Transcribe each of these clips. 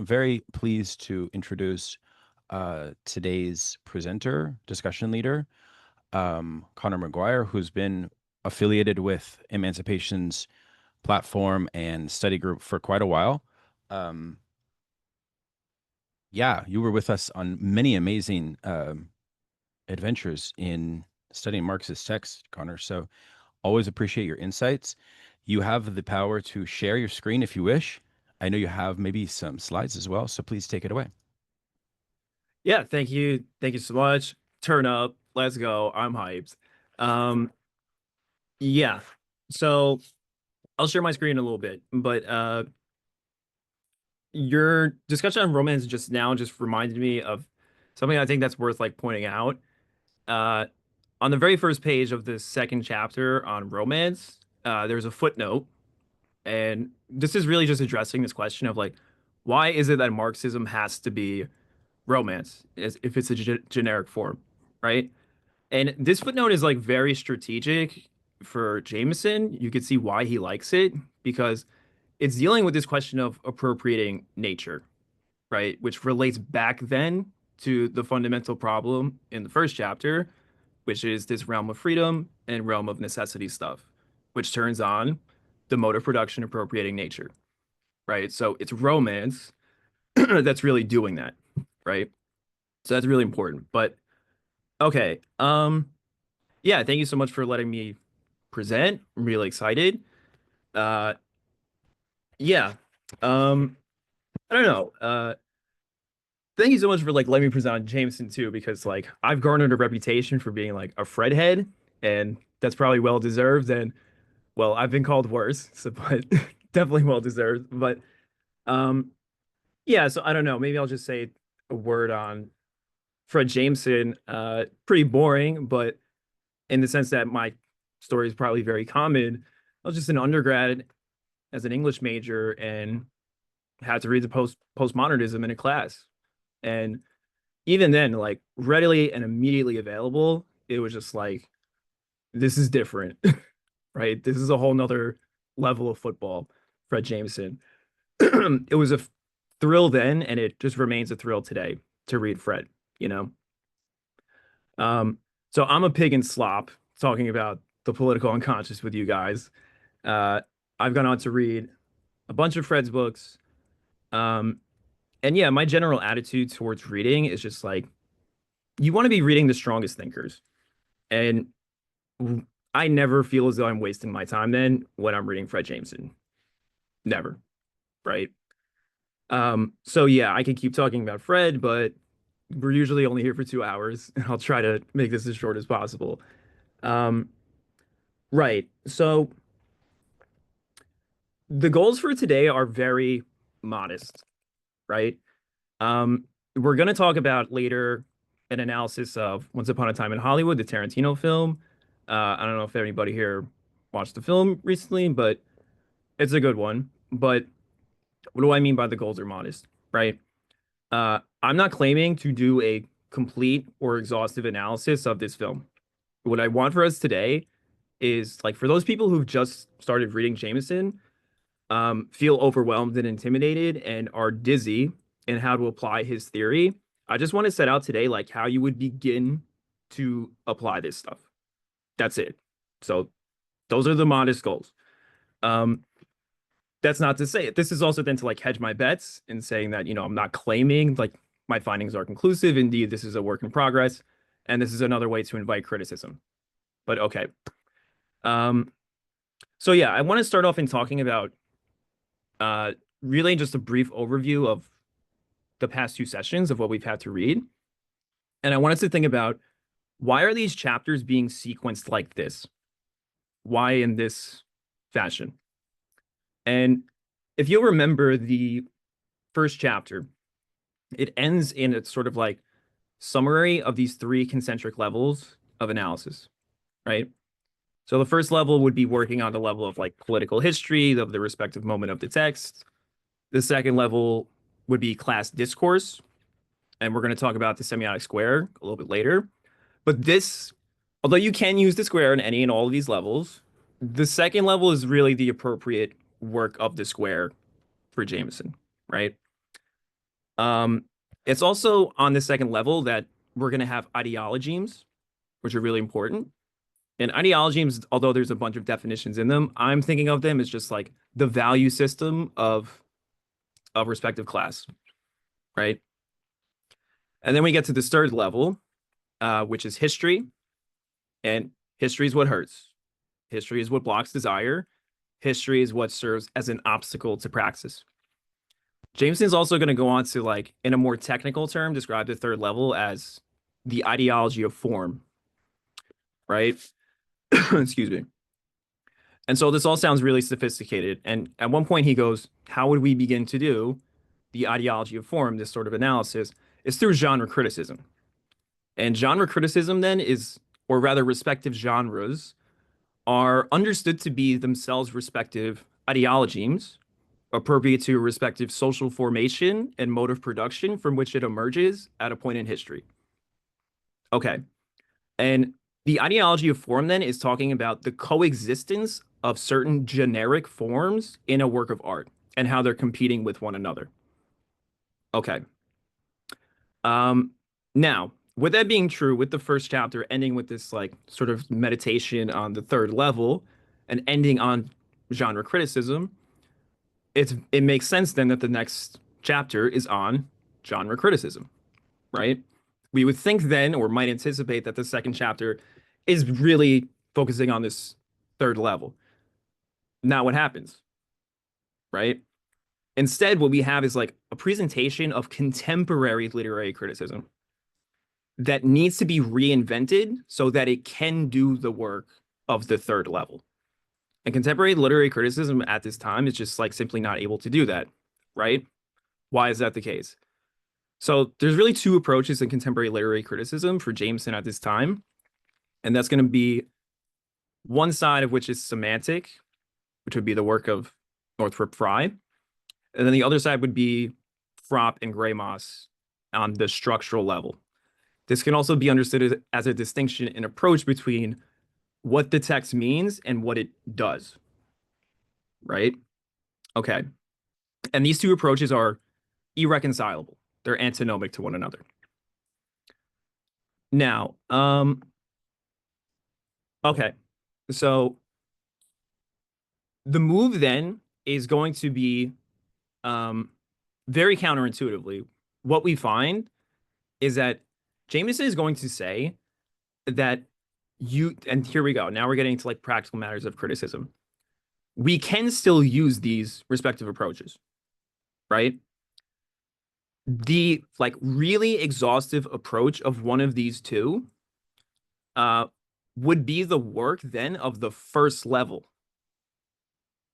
very pleased to introduce today's presenter, discussion leader, Conor McGuire, who's been affiliated with Emancipation's platform and study group for quite a while. Um, yeah, you were with us on many amazing adventures in studying Marxist text, Connor. So always appreciate your insights. You have the power to share your screen if you wish. I know you have maybe some slides as well, so please take it away. Yeah, thank you. Thank you so much. Turn up. Let's go. I'm hyped. Um, yeah. So I'll share my screen in a little bit, but your discussion on romance just now just reminded me of something I think that's worth like pointing out. Uh, on the very first page of the second chapter on romance, there's a footnote, and this is really just addressing this question of like, why is it that Marxism has to be romance as if it's a generic form, right? And this footnote is like very strategic for Jameson. You could see why he likes it because it's dealing with this question of appropriating nature, right? Which relates back then to the fundamental problem in the first chapter, which is this realm of freedom and realm of necessity stuff, which turns on the mode of production appropriating nature, right? So it's romance that's really doing that, right? So that's really important. But okay, yeah, thank you so much for letting me present. I'm really excited. Uh, yeah. Um, I don't know. Thank you so much for like letting me present on Jameson too, because like I've garnered a reputation for being like a Fred head, and that's probably well deserved. And well, I've been called worse, so but definitely well deserved. But um, yeah. So I don't know. Maybe I'll just say a word on Fred Jameson. Pretty boring, but in the sense that my story is probably very common. I was just an undergrad as an English major and had to read the postmodernism in a class. And even then, like readily and immediately available, it was just like, this is different, right? This is a whole nother level of football, Fred Jameson. It was a thrill then, and it just remains a thrill today to read Fred, you know? Um, so I'm a pig in slop talking about the political unconscious with you guys. Uh, I've gone on to read a bunch of Fred's books. Um, and yeah, my general attitude towards reading is just like you want to be reading the strongest thinkers. And I never feel as though I'm wasting my time then when I'm reading Fred Jameson. Never, right? So yeah, I can keep talking about Fred, but we're usually only here for 2 hours, and I'll try to make this as short as possible. Um, right. So the goals for today are very modest, right? We're going to talk about later an analysis of Once Upon a Time in Hollywood, the Tarantino film. I don't know if anybody here watched the film recently, but it's a good one. But what do I mean by the goals are modest, right? I'm not claiming to do a complete or exhaustive analysis of this film. What I want for us today is like for those people who've just started reading Jameson, feel overwhelmed and intimidated and are dizzy in how to apply his theory. I just want to set out today like how you would begin to apply this stuff. That's it. So those are the modest goals. Um, that's not to say it. This is also then to like hedge my bets in saying that, I'm not claiming like my findings are conclusive. Indeed, this is a work in progress. And this is another way to invite criticism. But okay. Um, so yeah, I want to start off in talking about uh really just a brief overview of the past two sessions of what we've had to read. And I want us to think about why are these chapters being sequenced like this? Why in this fashion? And if you'll remember the first chapter, it ends in a sort of like summary of these three concentric levels of analysis, right? So the first level would be working on the level of like political history of the respective moment of the text. The second level would be class discourse, and we're going to talk about the semiotic square a little bit later. But this, although you can use the square in any and all of these levels, the second level is really the appropriate work of the square for Jameson, right? Um, it's also on the second level that we're going to have ideologies, which are really important. And ideologies, although there's a bunch of definitions in them, I'm thinking of them as just like the value system of respective class, right? And then we get to this third level, which is history. And history is what hurts. History is what blocks desire. History is what serves as an obstacle to praxis. Jameson's also going to go on to, like, in a more technical term, describe the third level as the ideology of form, right? Excuse me. And so this all sounds really sophisticated. And at one point he goes, how would we begin to do the ideology of form, this sort of analysis, is through genre criticism. And genre criticism then is, or rather respective genres, are understood to be themselves respective ideologies appropriate to respective social formation and mode of production from which it emerges at a point in history. Okay. And the ideology of form then is talking about the coexistence of certain generic forms in a work of art and how they're competing with one another. Okay. Um, Now, with that being true, with the first chapter ending with this like sort of meditation on the third level and ending on genre criticism, it makes sense then that the next chapter is on genre criticism, right? We would think then, or might anticipate, that the second chapter is really focusing on this third level. Not what happens, right? Instead, what we have is like a presentation of contemporary literary criticism that needs to be reinvented so that it can do the work of the third level. And contemporary literary criticism at this time is just like simply not able to do that, right? Why is that the case? So there's really two approaches in contemporary literary criticism for Jameson at this time. And that's going to be one side of which is semantic, which would be the work of Northrop Frye. And then the other side would be Fropp and Greimas on the structural level. This can also be understood as a distinction in approach between what the text means and what it does, right? Okay. And these two approaches are irreconcilable. They're antinomic to one another. Now, okay. So the move then is going to be um, very counterintuitively. What we find is that Jameson is going to say that and here we go. Now we're getting into like practical matters of criticism. We can still use these respective approaches, right? The like really exhaustive approach of one of these two uh, would be the work then of the first level,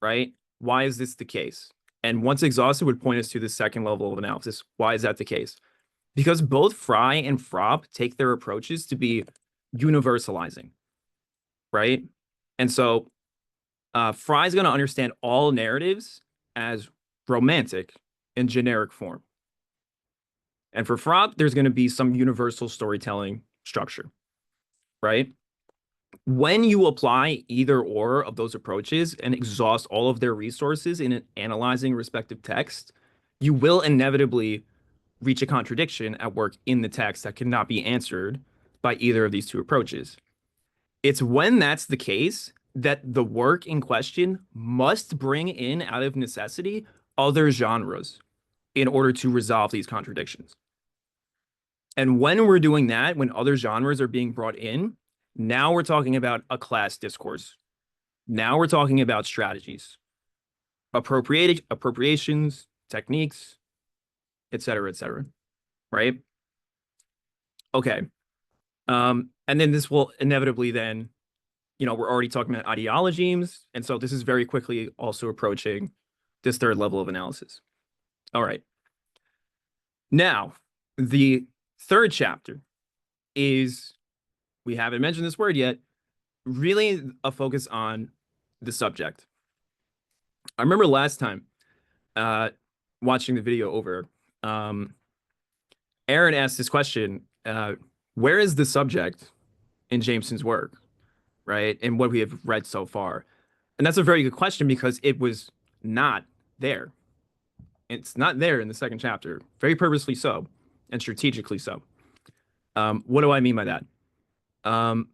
right? Why is this the case? And once exhausted would point us to the second level of analysis. Why is that the case? Because both Frye and Fropp take their approaches to be universalizing, right? And so Frye's going to understand all narratives as romantic in generic form. And for Fropp, there's going to be some universal storytelling structure, right? When you apply either or of those approaches and exhaust all of their resources in analyzing respective text, you will inevitably reach a contradiction at work in the text that cannot be answered by either of these two approaches. It's when that's the case that the work in question must bring in, out of necessity, other genres in order to resolve these contradictions. And when we're doing that, when other genres are being brought in, now we're talking about a class discourse. Now we're talking about strategies, appropriations, techniques, et cetera, right? Okay. And then this will inevitably then, we're already talking about ideologies. And so this is very quickly also approaching this third level of analysis. All right. Now, the third chapter is, we haven't mentioned this word yet, really a focus on the subject. I remember last time watching the video over, Aaron asked this question, where is the subject in Jameson's work, right? And what we have read so far. And that's a very good question because it was not there. It's not there in the second chapter, very purposely so, and strategically so. What do I mean by that? Um,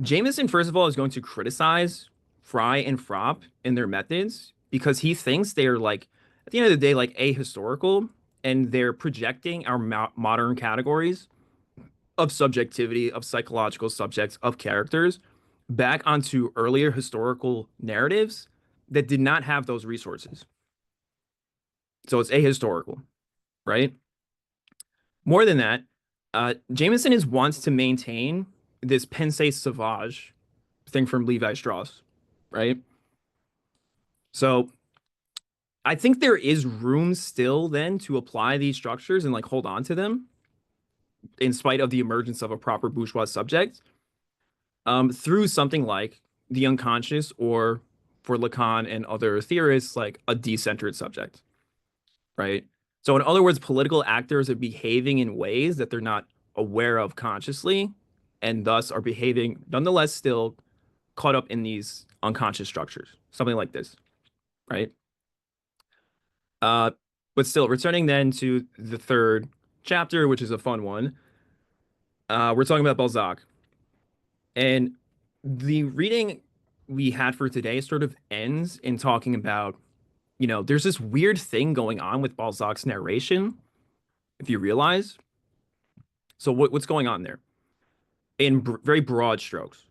Jameson, first of all, is going to criticize Fry and Frop in their methods because he thinks they are like, at the end of the day, like ahistorical, and they're projecting our modern categories of subjectivity, of psychological subjects, of characters back onto earlier historical narratives that did not have those resources. So it's ahistorical, right? More than that, Jameson is wants to maintain this pensée sauvage thing from Levi Strauss, right? So I think there is room still then to apply these structures and like hold on to them in spite of the emergence of a proper bourgeois subject through something like the unconscious or for Lacan and other theorists, like a decentered subject, right? So in other words, political actors are behaving in ways that they're not aware of consciously and thus are behaving nonetheless still caught up in these unconscious structures, something like this, right? Uh, but still, returning then to the third chapter, which is a fun one, we're talking about Balzac. And the reading we had for today sort of ends in talking about, there's this weird thing going on with Balzac's narration, if you realize. So what's going on there? In very broad strokes,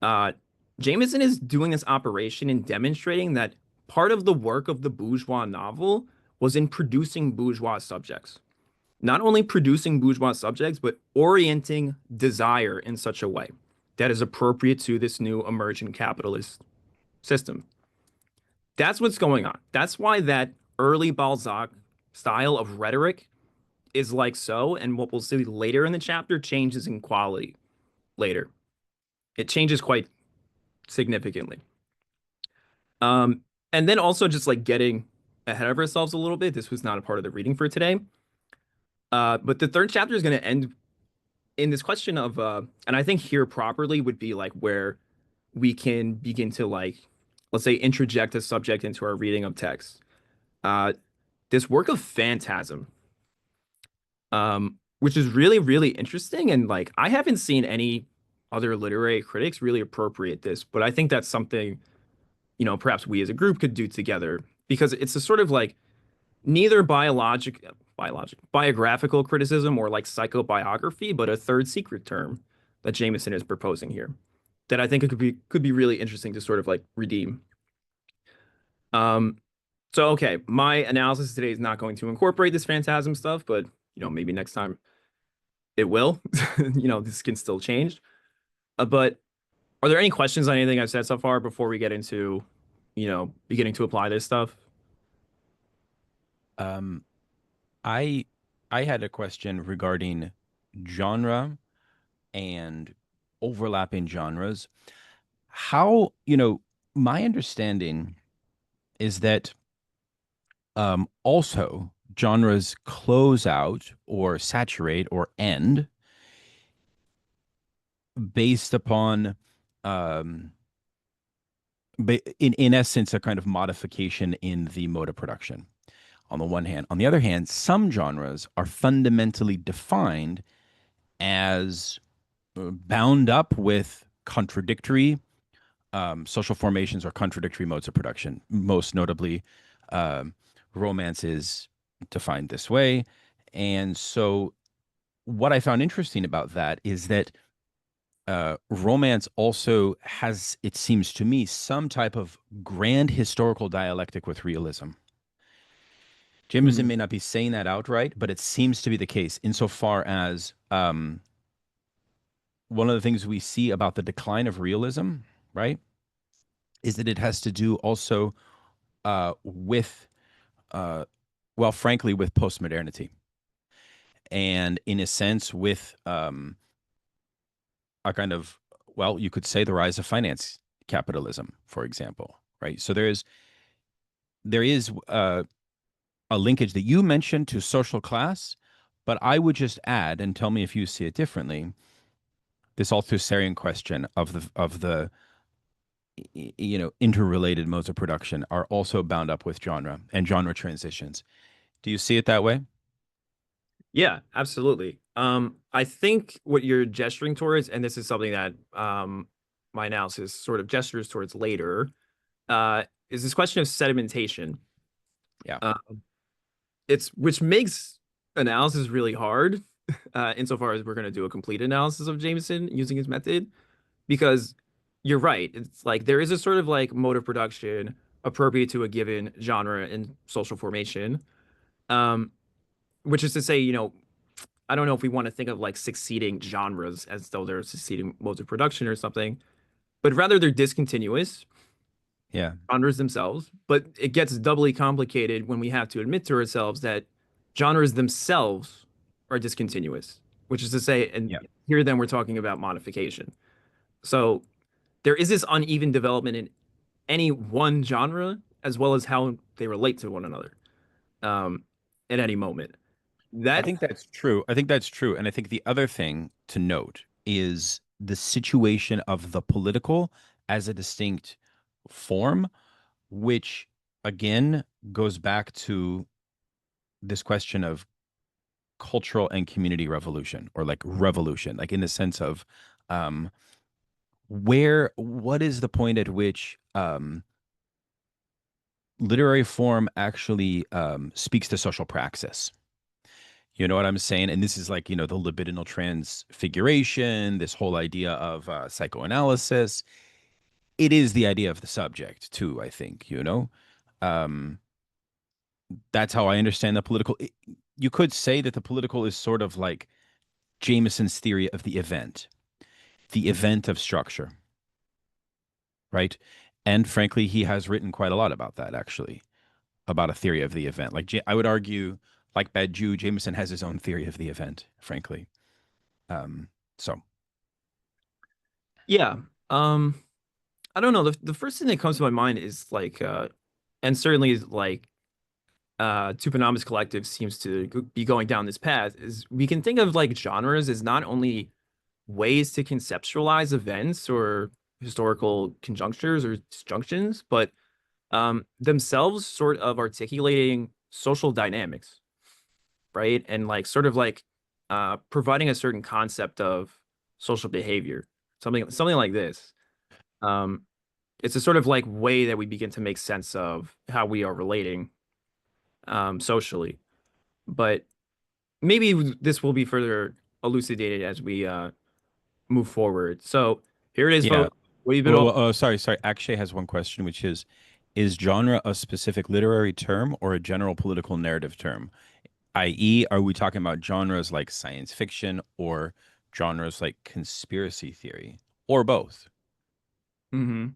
uh, Jameson is doing this operation and demonstrating that part of the work of the bourgeois novel was in producing bourgeois subjects. Not only producing bourgeois subjects, but orienting desire in such a way that is appropriate to this new emergent capitalist system. That's what's going on. That's why that early Balzac style of rhetoric is like so, and what we'll see later in the chapter changes in quality later. It changes quite significantly. Um, and then also just like getting ahead of ourselves a little bit. This was not a part of the reading for today. But the third chapter is going to end in this question of, and I think here properly would be like where we can begin to like, let's say, interject a subject into our reading of text. Uh, this work of phantasm, which is really, really interesting. And like, I haven't seen any other literary critics really appropriate this, but I think that's something, perhaps we as a group could do together because it's a sort of like neither biographical criticism or like psychobiography, but a third secret term that Jameson is proposing here that I think it could be really interesting to sort of like redeem. Um, so okay, my analysis today is not going to incorporate this phantasm stuff, but maybe next time it will. This can still change. But are there any questions on anything I've said so far before we get into, beginning to apply this stuff? Um, I I had a question regarding genre and overlapping genres. How, my understanding is that also genres close out or saturate or end based upon um in essence a kind of modification in the mode of production on the one hand. On the other hand, some genres are fundamentally defined as bound up with contradictory social formations or contradictory modes of production. Most notably, um, romance is defined this way. And so, what I found interesting about that is that romance also has, it seems to me, some type of grand historical dialectic with realism. Jameson Hmm. may not be saying that outright, but it seems to be the case insofar as one of the things we see about the decline of realism, right, is that it has to do also with, uh, well, frankly, with postmodernity. And in a sense, with a kind of, well, you could say the rise of finance capitalism, for example, right? So there is a linkage that you mentioned to social class, but I would just add, and tell me if you see it differently, this Althusserian question of the interrelated modes of production are also bound up with genre and genre transitions. Do you see it that way? Yeah, absolutely. I think what you're gesturing towards, and this is something that my analysis sort of gestures towards later, is this question of sedimentation. Yeah. Uh, it's which makes analysis really hard, insofar as we're going to do a complete analysis of Jameson using his method, because you're right. It's like there is a sort of like mode of production appropriate to a given genre and social formation. Um, which is to say, I don't know if we want to think of like succeeding genres as though they're succeeding modes of production or something, but rather they're discontinuous Yeah. genres themselves. But it gets doubly complicated when we have to admit to ourselves that genres themselves are discontinuous, which is to say, and Yeah. here then we're talking about modification. So there is this uneven development in any one genre as well as how they relate to one another um, at any moment. I That think that's true. I think that's true. And I think the other thing to note is the situation of the political as a distinct form, which again goes back to this question of cultural and community revolution, or like revolution, like in the sense of um, what is the point at which literary form actually speaks to social praxis? You know what I'm saying? And this is like, the libidinal transfiguration, this whole idea of psychoanalysis. It is the idea of the subject, too, I think. Um, that's how I understand the political. You could say that the political is sort of like Jameson's theory of the event of structure, right? And frankly, he has written quite a lot about that, actually, about a theory of the event. Like, I would argue, like Bad Jew, Jameson has his own theory of the event, frankly. Um, so Yeah. Um, I don't know. The first thing that comes to my mind is like, and certainly like, Tupanama's collective seems to be going down this path, is we can think of like genres as not only ways to conceptualize events or historical conjunctures or disjunctions, but themselves sort of articulating social dynamics, right? And like sort of like providing a certain concept of social behavior, something like this. Um, it's a sort of like way that we begin to make sense of how we are relating socially. But maybe this will be further elucidated as we move forward. So here it is, yeah. folks. We've been Well, all sorry. Akshay has one question, which is genre a specific literary term or a general political narrative term? I.e., are we talking about genres like science fiction or genres like conspiracy theory or both? hmm.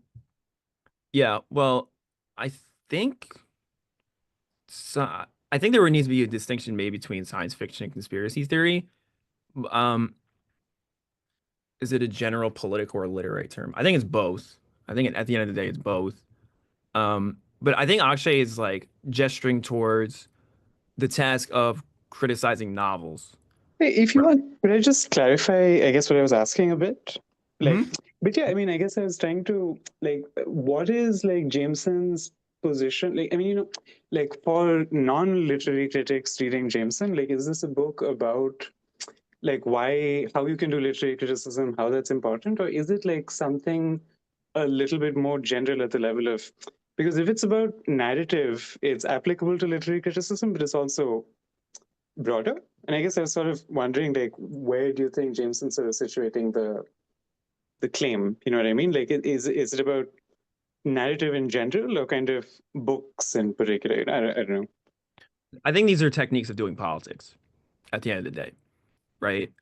Yeah, well, I think so, I think there needs to be a distinction made between science fiction and conspiracy theory. Um, is it a general political or literary term? I think it's both. I think at the end of the day, it's both. But I think Akshay is like gesturing towards the task of criticizing novels. Hey, if you Right. want, could I just clarify, I guess, what I was asking a bit? Like, Mhm. but yeah, I mean, I guess I was trying to, like, what is like Jameson's position? Like, I mean, like for non-literary critics reading Jameson, like, is this a book about like how you can do literary criticism, how that's important? Or is it like something a little bit more general at the level of, because if it's about narrative, it's applicable to literary criticism, but it's also broader. And I guess I was sort of wondering, like, where do you think Jameson's sort of situating the claim? You know what I mean? Like, is it about narrative in general or kind of books in particular? I don't know. I think these are techniques of doing politics at the end of the day, right?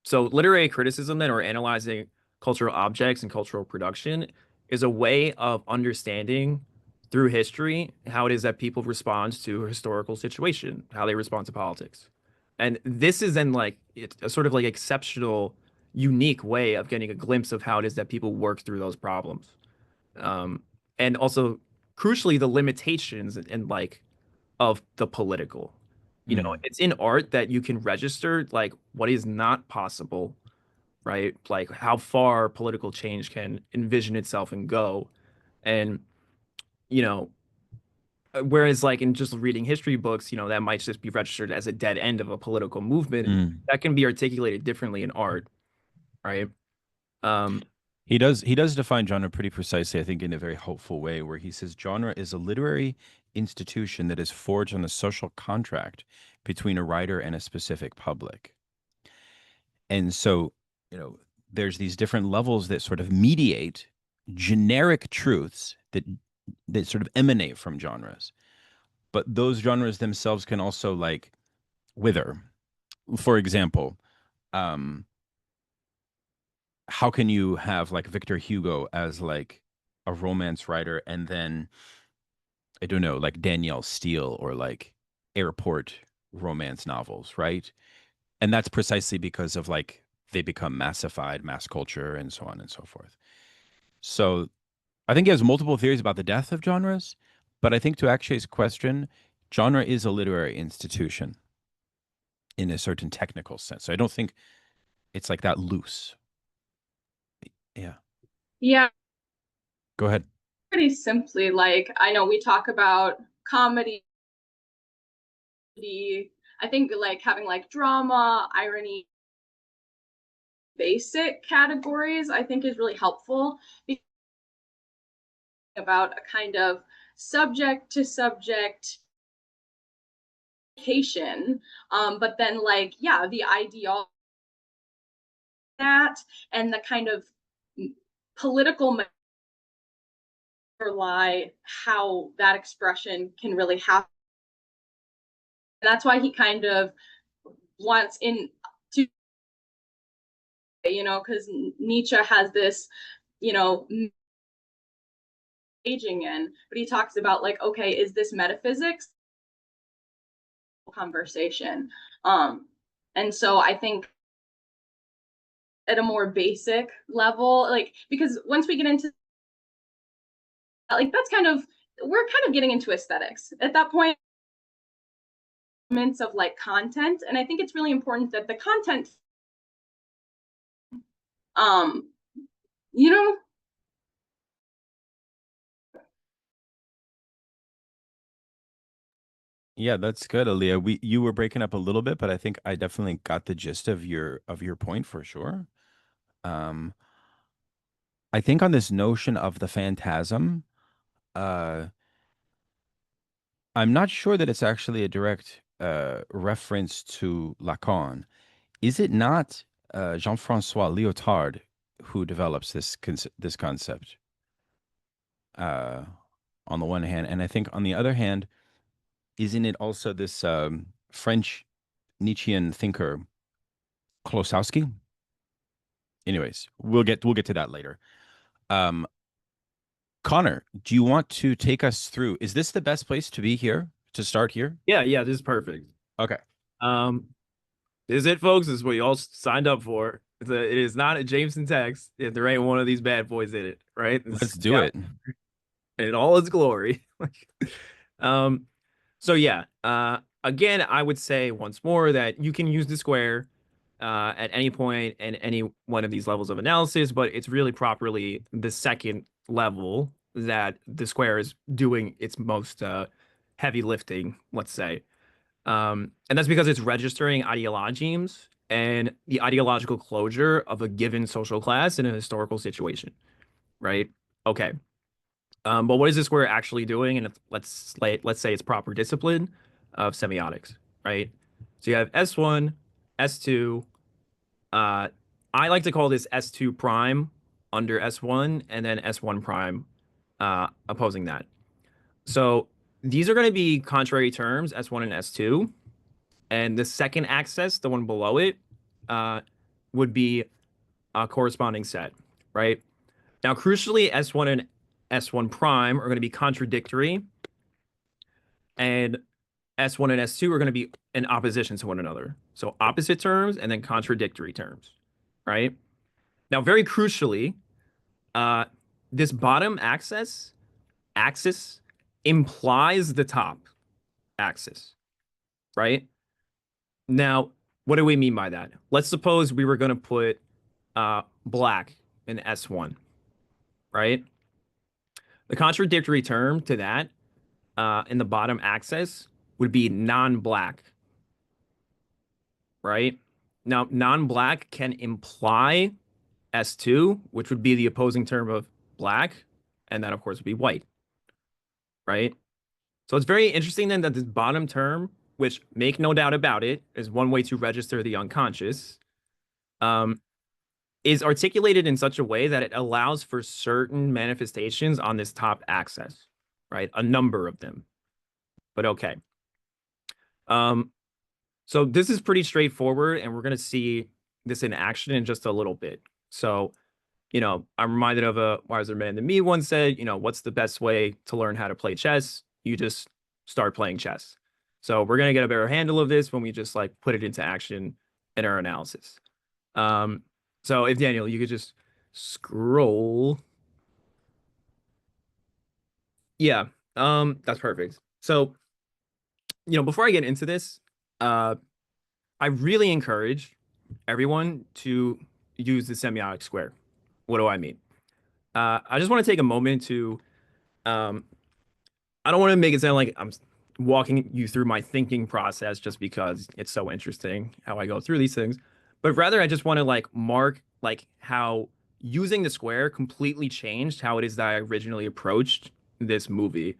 So literary criticism then, or analyzing cultural objects and cultural production, is a way of understanding through history how it is that people respond to a historical situation, how they respond to politics. And this is then like it's a sort of like exceptional, unique way of getting a glimpse of how it is that people work through those problems. Um, and also crucially the limitations and like of the political. Mm. It's in art that you can register like what is not possible, right? Like how far political change can envision itself and go. And, you know, whereas like in just reading history books, that might just be registered as a dead end of a political movement Mm. that can be articulated differently in art, right? Um, He does define genre pretty precisely, I think, in a very hopeful way, where he says genre is a literary institution that is forged on a social contract between a writer and a specific public. And so, there's these different levels that sort of mediate generic truths that sort of emanate from genres. But those genres themselves can also like wither. For example, um, how can you have like Victor Hugo as like a romance writer and then I don't know, like Danielle Steele or like airport romance novels, right? And that's precisely because of like they become massified, mass culture, and so on and so forth. So I think he has multiple theories about the death of genres, but I think to Akshay's question, genre is a literary institution in a certain technical sense. So I don't think it's like that loose. Yeah. Yeah, Go ahead. pretty simply, like I know we talk about comedy, I think like having like drama, irony, basic categories, I think is really helpful about a kind of subject to subject but then like yeah, the ideology that and the kind of political lie how that expression can really happen. That's why he kind of wants in to because Nietzsche has this aging in, but he talks about like, okay, is this metaphysics conversation? And so I think at a more basic level, like because once we get into like that's kind of we're kind of getting into aesthetics at that point of like content, and I think it's really important that the content um you know Yeah, that's good, Aaliyah. You were breaking up a little bit, but I think I definitely got the gist of your point for sure. Um, I think on this notion of the phantasm, uh, I'm not sure that it's actually a direct reference to Lacan. Is it not Jean-Francois Lyotard who develops this concept? Uh, on the one hand, and I think on the other hand, isn't it also this French Nietzschean thinker Klosowski? Anyways, we'll get to that later. Um, Connor, do you want to take us through? Is this the best place to be here to start here? yeah, this is perfect. Okay, Um, this is it, folks. This is what you all signed up for. It is not a Jameson text if there ain't one of these bad boys in it, right? let's do it. In all its glory. um, so yeah, again, I would say once more that you can use the square at any point in any one of these levels of analysis, but it's really properly the second level that the square is doing its most heavy lifting, let's say. And that's because it's registering ideologies and the ideological closure of a given social class in a historical situation, right? Okay. But what is this square actually doing? And let's say it's proper discipline of semiotics, right? So you have S1, S2. I like to call this S2 prime under S1, and then S1 prime opposing that. So these are going to be contrary terms, S1 and S2. And the second axis, the one below it, would be a corresponding set, right? Now, crucially, S1 and S1 prime are going to be contradictory, and S1 and S2 are going to be in opposition to one another. So opposite terms and then contradictory terms, right? Now, very crucially, this bottom axis implies the top axis, right? Now, what do we mean by that? Let's suppose we were going to put black in S1, right? The contradictory term to that in the bottom axis would be non-black, right? Now, non-black can imply S2, which would be the opposing term of black, and that, of course, would be white, right? So it's very interesting then that this bottom term, which make no doubt about it, is one way to register the unconscious, is articulated in such a way that it allows for certain manifestations on this top axis, right? A number of them, but okay. So this is pretty straightforward, and we're going to see this in action in just a little bit. So, you know, I'm reminded of a wiser man than me once said, you know, what's the best way to learn how to play chess? You just start playing chess. So we're going to get a better handle of this when we just like put it into action in our analysis. So if Daniel, you could just scroll. Yeah, that's perfect. So, you know, before I get into this, I really encourage everyone to use the semiotic square. What do I mean? I just want to take a moment to, I don't want to make it sound like I'm walking you through my thinking process just because it's so interesting how I go through these things, but rather I just want to like mark like how using the square completely changed how it is that I originally approached this movie.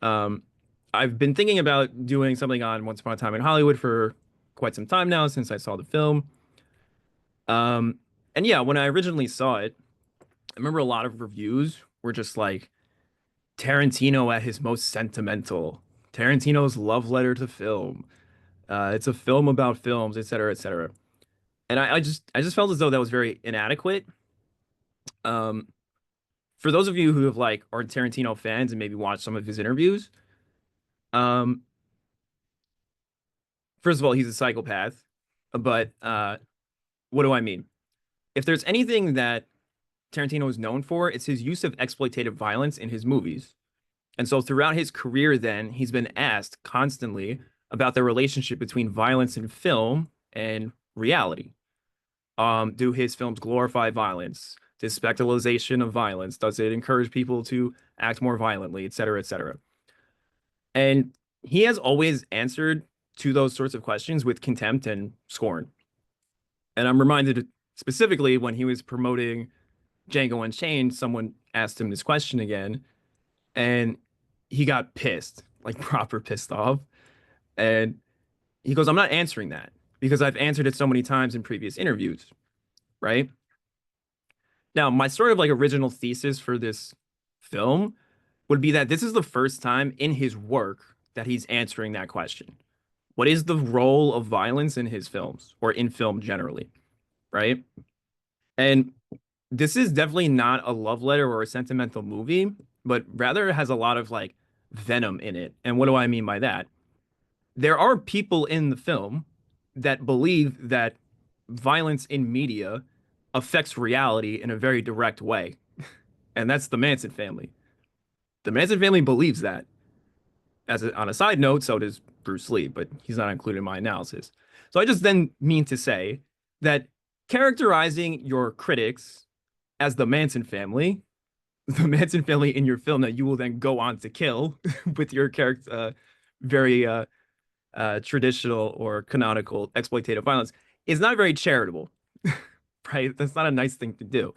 I've been thinking about doing something on Once Upon a Time in Hollywood for quite some time now since I saw the film. And yeah, when I originally saw it, I remember a lot of reviews were just like Tarantino at his most sentimental, Tarantino's love letter to film. It's a film about films, et cetera, et cetera. And I just felt as though that was very inadequate. Um, for those of you who have like are Tarantino fans and maybe watched some of his interviews, um, first of all, he's a psychopath. But what do I mean? If there's anything that Tarantino is known for, it's his use of exploitative violence in his movies. And so throughout his career, then he's been asked constantly about the relationship between violence in film and reality. Do his films glorify violence? This spectralization of violence, does it encourage people to act more violently, et cetera, et cetera? And he has always answered to those sorts of questions with contempt and scorn. And I'm reminded specifically when he was promoting Django Unchained, someone asked him this question again, and he got pissed, like proper pissed off. And he goes, I'm not answering that because I've answered it so many times in previous interviews, right? Now, my sort of like original thesis for this film would be that this is the first time in his work that he's answering that question. What is the role of violence in his films or in film generally, right? And this is definitely not a love letter or a sentimental movie, but rather has a lot of like venom in it. And what do I mean by that? There are people in the film that believe that violence in media affects reality in a very direct way. And that's the Manson family. The Manson family believes that. On a side note, so does Bruce Lee, but he's not included in my analysis. So I just then mean to say that characterizing your critics as the Manson family in your film that you will then go on to kill with your character, very traditional or canonical exploitative violence is not very charitable, right? That's not a nice thing to do.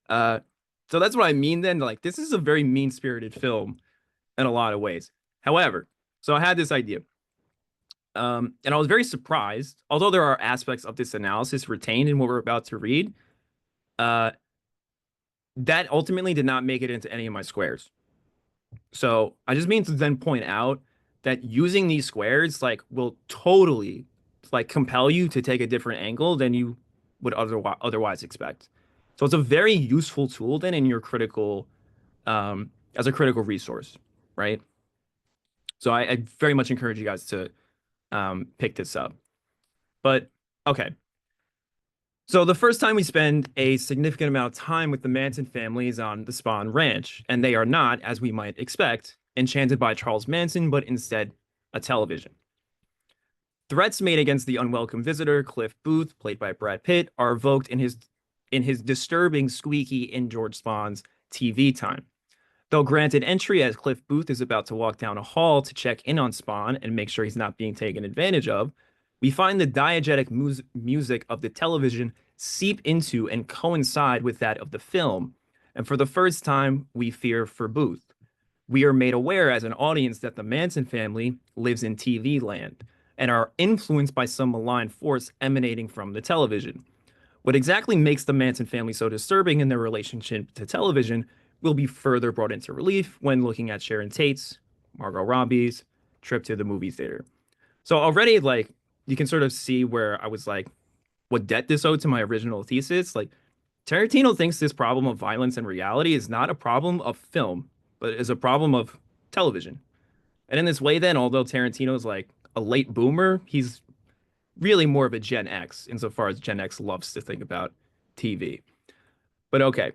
So that's what I mean then. Like, this is a very mean-spirited film in a lot of ways. However, so I had this idea. And I was very surprised, although there are aspects of this analysis retained in what we're about to read, that ultimately did not make it into any of my squares. So I just mean to then point out that using these squares like will totally like compel you to take a different angle than you would otherwise expect. So it's a very useful tool then in your critical as a critical resource, right? So I very much encourage you guys to pick this up. But okay. So the first time we spend a significant amount of time with the Manson family is on the Spahn Ranch, and they are not, as we might expect, enchanted by Charles Manson, but instead a television. Threats made against the unwelcome visitor, Cliff Booth, played by Brad Pitt, are evoked in his in his disturbing, squeaky in George Spawn's TV time. Though granted entry as Cliff Booth is about to walk down a hall to check in on Spawn and make sure he's not being taken advantage of, we find the diegetic music of the television seep into and coincide with that of the film. And for the first time, we fear for Booth. We are made aware as an audience that the Manson family lives in TV land and are influenced by some malign force emanating from the television. What exactly makes the Manson family so disturbing in their relationship to television will be further brought into relief when looking at Sharon Tate's, Margot Robbie's trip to the movie theater. So already, like, you can sort of see where I was like, what debt this owed to my original thesis. Like, Tarantino thinks this problem of violence and reality is not a problem of film, but is a problem of television. And in this way, then, although Tarantino is like a late boomer, he's really more of a Gen X insofar as Gen X loves to think about TV. But okay.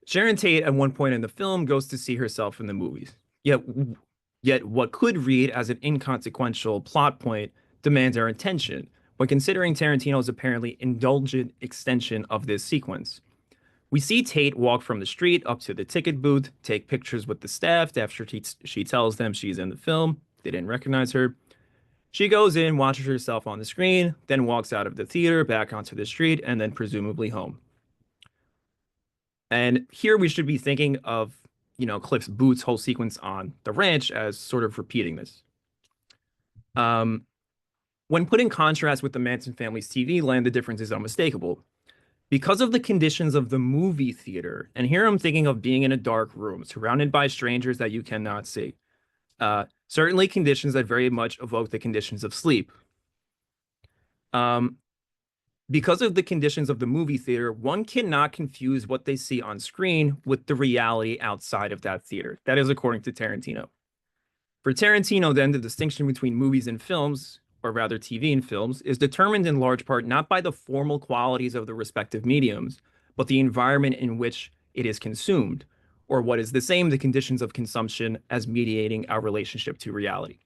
Sharon Tate at one point in the film goes to see herself in the movies. Yet what could read as an inconsequential plot point demands our attention when considering Tarantino's apparently indulgent extension of this sequence. We see Tate walk from the street up to the ticket booth, take pictures with the staff after she tells them she's in the film. They didn't recognize her. She goes in, watches herself on the screen, then walks out of the theater, back onto the street, and then presumably home. And here we should be thinking of, Cliff Booth's whole sequence on the ranch as sort of repeating this. When put in contrast with the Manson family's TV land, the difference is unmistakable. Because of the conditions of the movie theater, and here I'm thinking of being in a dark room, surrounded by strangers that you cannot see. Certainly conditions that very much evoke the conditions of sleep. Because of the conditions of the movie theater, one cannot confuse what they see on screen with the reality outside of that theater. That is according to Tarantino. For Tarantino, then, the distinction between movies and films, or rather TV and films, is determined in large part not by the formal qualities of the respective mediums, but the environment in which it is consumed, or what is the same, the conditions of consumption as mediating our relationship to reality.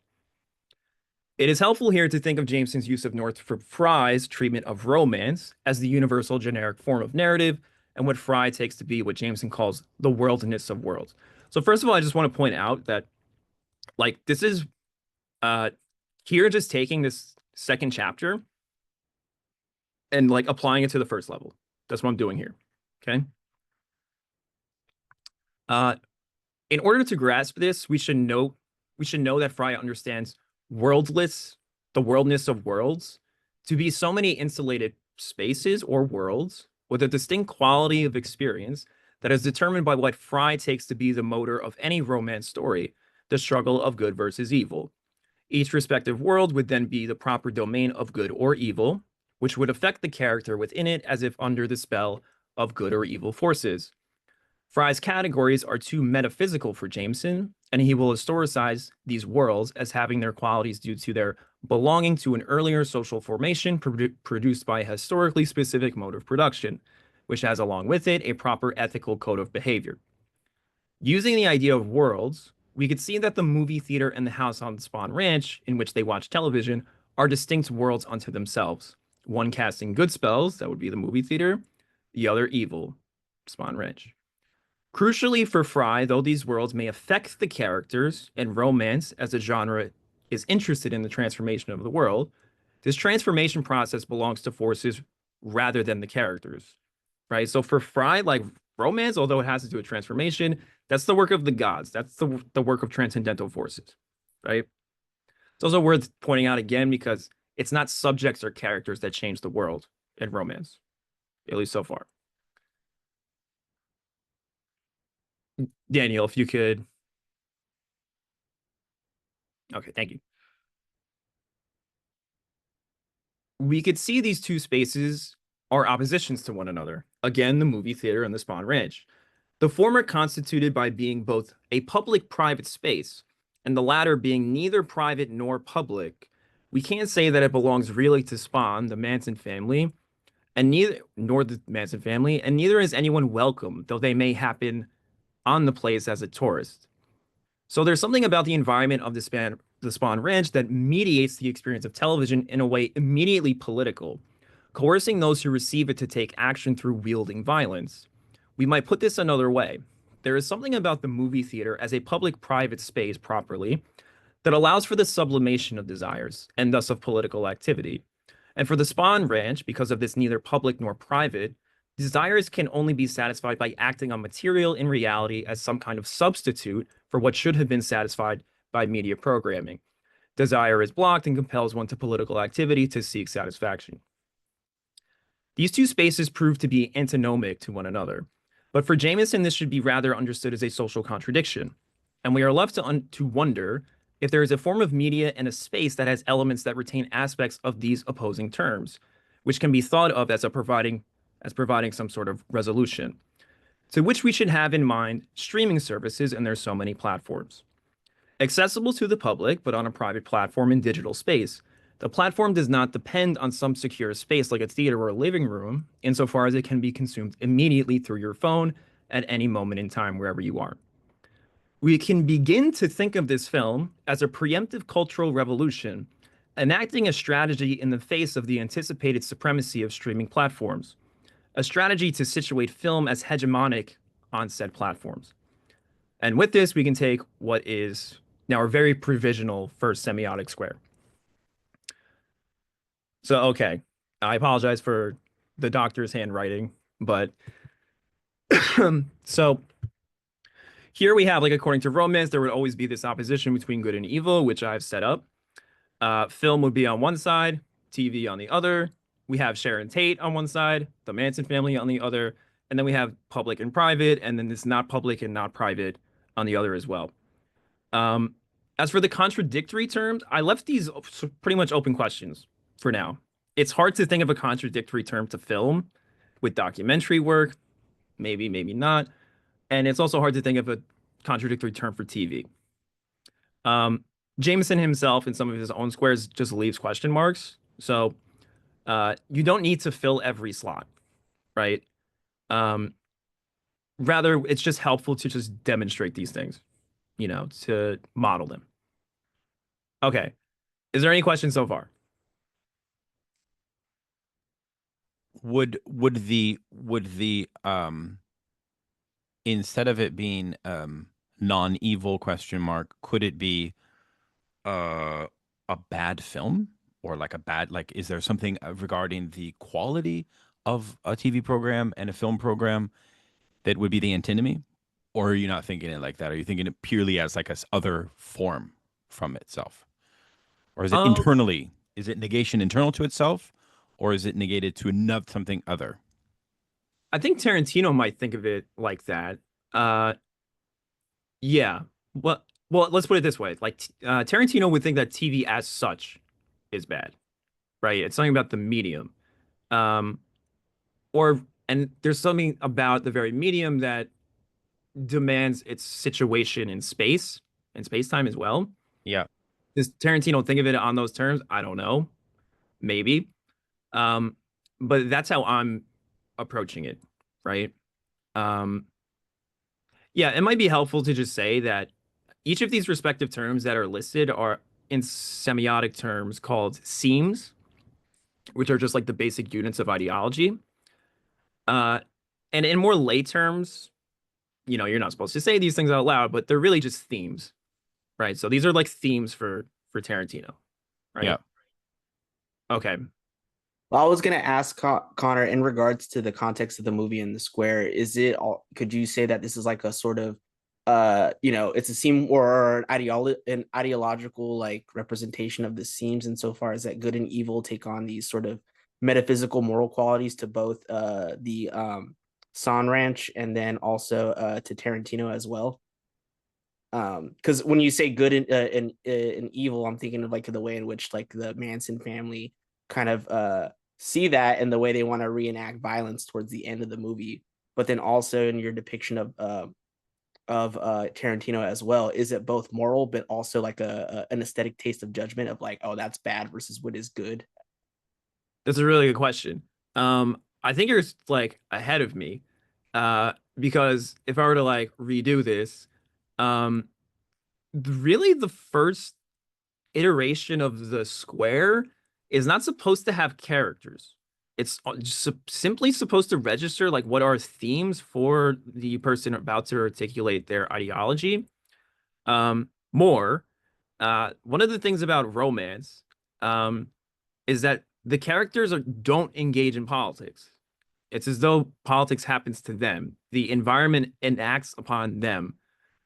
It is helpful here to think of Jameson's use of Northrop Frye's treatment of romance as the universal generic form of narrative, and what Frye takes to be what Jameson calls the worldness of worlds. So first of all, I just want to point out that, like, this is here just taking this second chapter and like applying it to the first level. That's what I'm doing here. Okay. In order to grasp this, we should know that Frye understands worldless, the worldness of worlds, to be so many insulated spaces or worlds with a distinct quality of experience that is determined by what Frye takes to be the motor of any romance story, the struggle of good versus evil. Each respective world would then be the proper domain of good or evil, which would affect the character within it as if under the spell of good or evil forces. Frye's categories are too metaphysical for Jameson, and he will historicize these worlds as having their qualities due to their belonging to an earlier social formation produced by a historically specific mode of production, which has along with it a proper ethical code of behavior. Using the idea of worlds, we could see that the movie theater and the house on the Spawn Ranch, in which they watch television, are distinct worlds unto themselves. One casting good spells, that would be the movie theater, the other evil, Spawn Ranch. Crucially for Frye, though these worlds may affect the characters and romance as a genre is interested in the transformation of the world, this transformation process belongs to forces rather than the characters, right? So for Frye, like romance, although it has to do with transformation, that's the work of the gods. That's the work of transcendental forces, right? It's also worth pointing out again because it's not subjects or characters that change the world in romance, at least so far. Daniel, if you could. Okay, thank you. We could see these two spaces are oppositions to one another. Again, the movie theater and the Spawn Ranch. The former constituted by being both a public-private space, and the latter being neither private nor public. We can't say that it belongs really to Spawn, the Manson family, and neither is anyone welcome, though they may happen on the place as a tourist. So there's something about the environment of the Spawn Ranch that mediates the experience of television in a way immediately political, coercing those who receive it to take action through wielding violence. We might put this another way. There is something about the movie theater as a public-private space properly that allows for the sublimation of desires and thus of political activity. And for the Spawn Ranch, because of this neither public nor private, desires can only be satisfied by acting on material in reality as some kind of substitute for what should have been satisfied by media programming. Desire is blocked and compels one to political activity to seek satisfaction. These two spaces prove to be antinomic to one another, but for Jameson, this should be rather understood as a social contradiction. And we are left to wonder if there is a form of media and a space that has elements that retain aspects of these opposing terms, which can be thought of as providing some sort of resolution, to which we should have in mind streaming services and their so many platforms. Accessible to the public, but on a private platform in digital space, the platform does not depend on some secure space like a theater or a living room, insofar as it can be consumed immediately through your phone at any moment in time, wherever you are. We can begin to think of this film as a preemptive cultural revolution, enacting a strategy in the face of the anticipated supremacy of streaming platforms, a strategy to situate film as hegemonic on said platforms. And with this, we can take what is now a very provisional first semiotic square. So, okay, I apologize for the doctor's handwriting, but so here we have, like, according to romance, there would always be this opposition between good and evil, which I've set up. Film would be on one side, TV on the other. We have Sharon Tate on one side, the Manson family on the other, and then we have public and private, and then this not public and not private on the other as well. As for the contradictory terms, I left these pretty much open questions for now. It's hard to think of a contradictory term to film with documentary work, maybe, maybe not. And it's also hard to think of a contradictory term for TV. Jameson himself in some of his own squares just leaves question marks. So you don't need to fill every slot, right? Rather, it's just helpful to just demonstrate these things, to model them. Okay. Is there any questions so far? Would the instead of it being non-evil question mark, could it be a bad film, or like is there something regarding the quality of a TV program and a film program that would be the antinomy? Or are you not thinking it like that? Are you thinking it purely as like a other form from itself? Or is it internally? Is it negation internal to itself? Or is it negated to something other? I think Tarantino might think of it like that. Yeah. Well, let's put it this way. Like, Tarantino would think that TV as such is bad, right? It's something about the medium. And there's something about the very medium that demands its situation in space and space-time as well. Yeah. Does Tarantino think of it on those terms? I don't know. Maybe. But that's how I'm approaching it, right? Yeah, it might be helpful to just say that each of these respective terms that are listed are in semiotic terms called semes, which are just like the basic units of ideology. And in more lay terms, you're not supposed to say these things out loud, but they're really just themes, right? So these are like themes for Tarantino, right? Yeah. Okay. Well, I was going to ask Connor, in regards to the context of the movie and the square, could you say that this is like a sort of, it's a seam or an ideological like representation of the seams insofar as that good and evil take on these sort of metaphysical moral qualities to both the San Ranch and then also to Tarantino as well? Because when you say good and evil, I'm thinking of like the way in which like the Manson family kind of see that and the way they want to reenact violence towards the end of the movie, but then also in your depiction of Tarantino as well, is it both moral but also like an aesthetic taste of judgment of like, oh, that's bad versus what is good? That's a really good question. I think you're like ahead of me, because if I were to like redo this, really the first iteration of the square is not supposed to have characters. it's just simply supposed to register like what are themes for the person about to articulate their ideology. More, one of the things about romance is that the characters don't engage in politics. It's as though politics happens to them. The environment enacts upon them.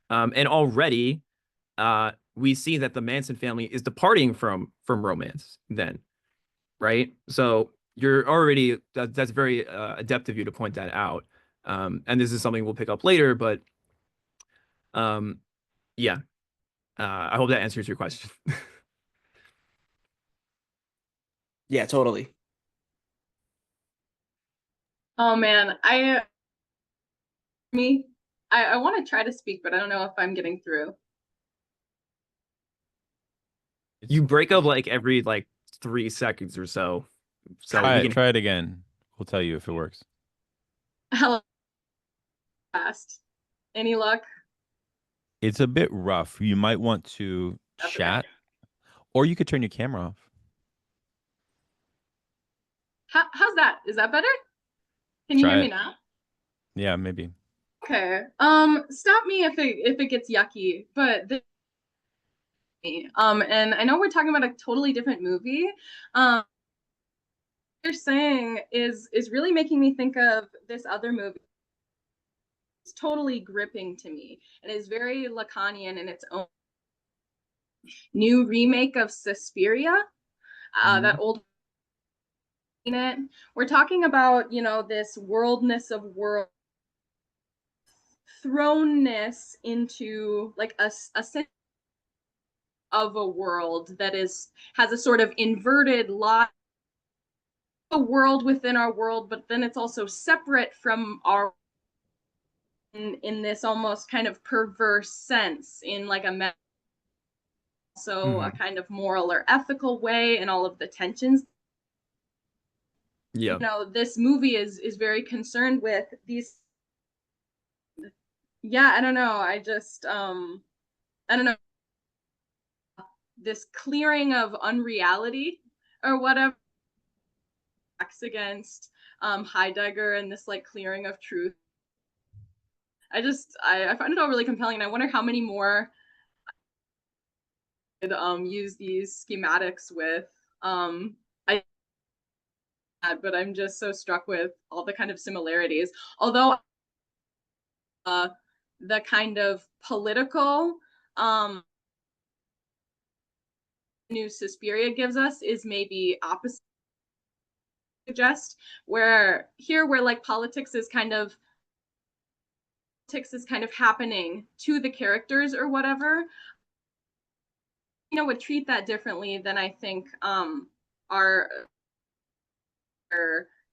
And already we see that the Manson family is departing from romance then, right? So you're already, that's very adept of you to point that out. And this is something we'll pick up later, but yeah, I hope that answers your question. Yeah, totally. Oh man, I want to try to speak, but I don't know if I'm getting through. You break up like every like 3 seconds or so. So we can Try it again. We'll tell you if it works. Hello, fast. Any luck? It's a bit rough. You might want to Okay. chat, or you could turn your camera off. How's that? Is that better? Can you Try hear me it. now? Yeah, maybe. Okay. Stop me if it gets yucky, but and I know we're talking about a totally different movie. What you're saying is really making me think of this other movie. It's totally gripping to me and is very Lacanian in its own new remake of Suspiria. That old in it. We're talking about, you know, this worldness of world thrownness into like a sense of a world that has a sort of inverted lot, a world within our world, but then it's also separate from our in this almost kind of perverse sense, in like a a kind of moral or ethical way, and all of the tensions. Yeah. You know, this movie is very concerned with these. Yeah, I don't know. I don't know, this clearing of unreality or whatever acts against Heidegger, and this like clearing of truth. I find it all really compelling, and I wonder how many more I could use these schematics with. But I'm just so struck with all the kind of similarities. Although the kind of political new Suspiria gives us is maybe opposite suggest, where here where like politics is kind of happening to the characters or whatever, you know, would treat that differently than I think are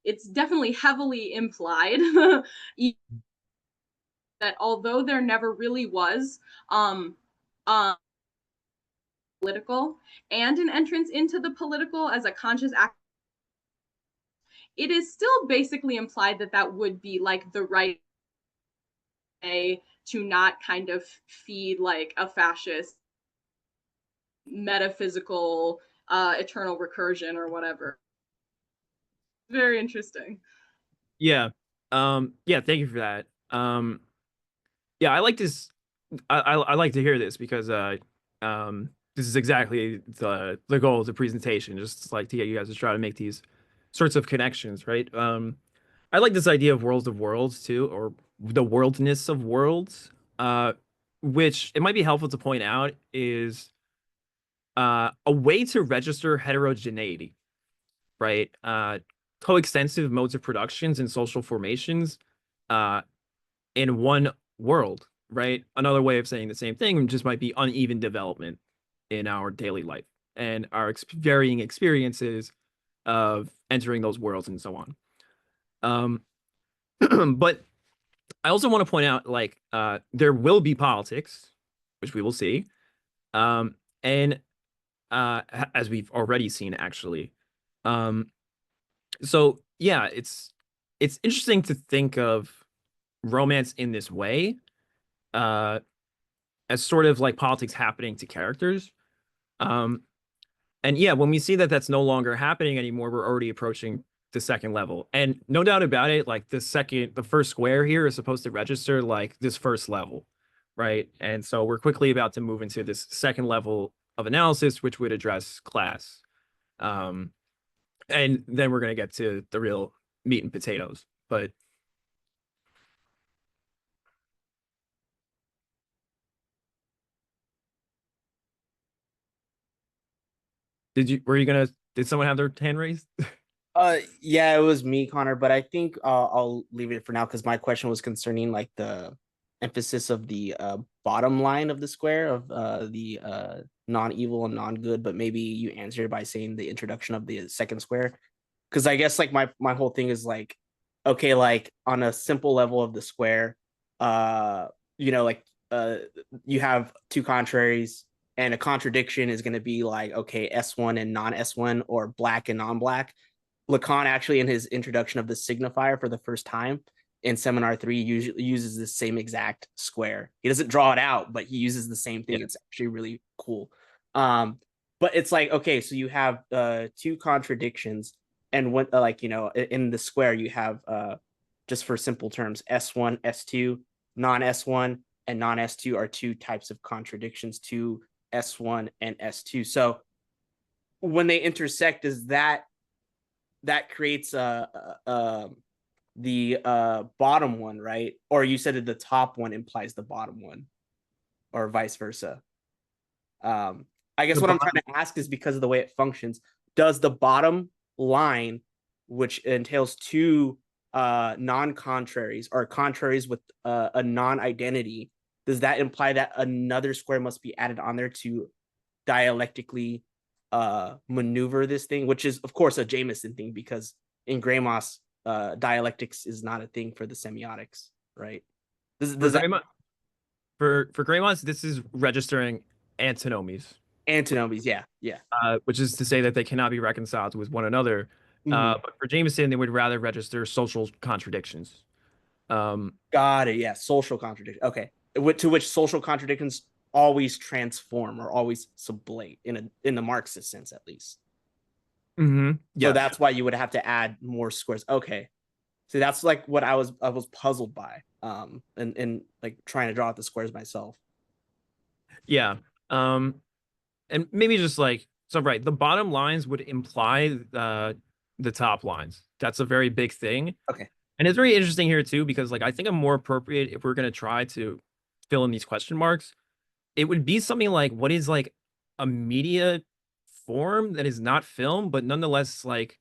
it's definitely heavily implied that although there never really was political and an entrance into the political as a conscious act, it is still basically implied that that would be like the right way to not kind of feed like a fascist metaphysical eternal recursion or whatever. Very interesting. Yeah. Yeah, thank you for that. Yeah, I like this. I like to hear this because this is exactly the goal of the presentation, just like to get you guys to try to make these sorts of connections, right? I like this idea of worlds too, or the worldness of worlds, which it might be helpful to point out is a way to register heterogeneity, right? Coextensive modes of productions and social formations in one world, right? Another way of saying the same thing just might be uneven development in our daily life and our varying experiences of entering those worlds and so on. But I also want to point out, like, there will be politics, which we will see, and as we've already seen, actually. So yeah, it's interesting to think of romance in this way, as sort of like politics happening to characters. And yeah, when we see that that's no longer happening anymore, we're already approaching the second level. And no doubt about it, like the first square here is supposed to register like this first level, right? And so we're quickly about to move into this second level of analysis, which would address class. And then we're going to get to the real meat and potatoes. But did someone have their hand raised? Yeah, it was me, Connor, but I think I'll leave it for now because my question was concerning like the emphasis of the bottom line of the square of the non-evil and non-good, but maybe you answered by saying the introduction of the second square. Because I guess like my whole thing is like, okay, like on a simple level of the square, you know, like you have two contraries, and a contradiction is going to be like, okay, S1 and non-S1 or black and non-black. Lacan actually in his introduction of the signifier for the first time in seminar 3 usually uses the same exact square. He doesn't draw it out, but he uses the same thing. Yeah. It's actually really cool. But it's like, okay, so you have two contradictions, and what like, you know, in the square you have just for simple terms, S1, S2, non-S1 and non-S2 are two types of contradictions to S1 and S2. So when they intersect, is that creates the bottom one, right? Or you said that the top one implies the bottom one, or vice versa. I guess what I'm trying to ask is, because of the way it functions, does the bottom line, which entails two non-contraries or contraries with a non-identity, does that imply that another square must be added on there to dialectically maneuver this thing, which is of course a Jameson thing, because in Greimas dialectics is not a thing for the semiotics, right? For Greimas, this is registering antinomies. Antinomies, yeah. Which is to say that they cannot be reconciled with one another. But for Jameson, they would rather register social contradictions. Got it. Yeah, social contradiction. Okay, to which social contradictions always transform or always sublate in the Marxist sense, at least. Yeah. So that's why you would have to add more squares. Okay, so that's like what I was puzzled by, and like trying to draw out the squares myself. Yeah. And maybe just like, so right, the bottom lines would imply the top lines. That's a very big thing. Okay. And it's very interesting here too, because like I think I'm more appropriate if we're gonna try to fill in these question marks, it would be something like, what is like a media form that is not film, but nonetheless like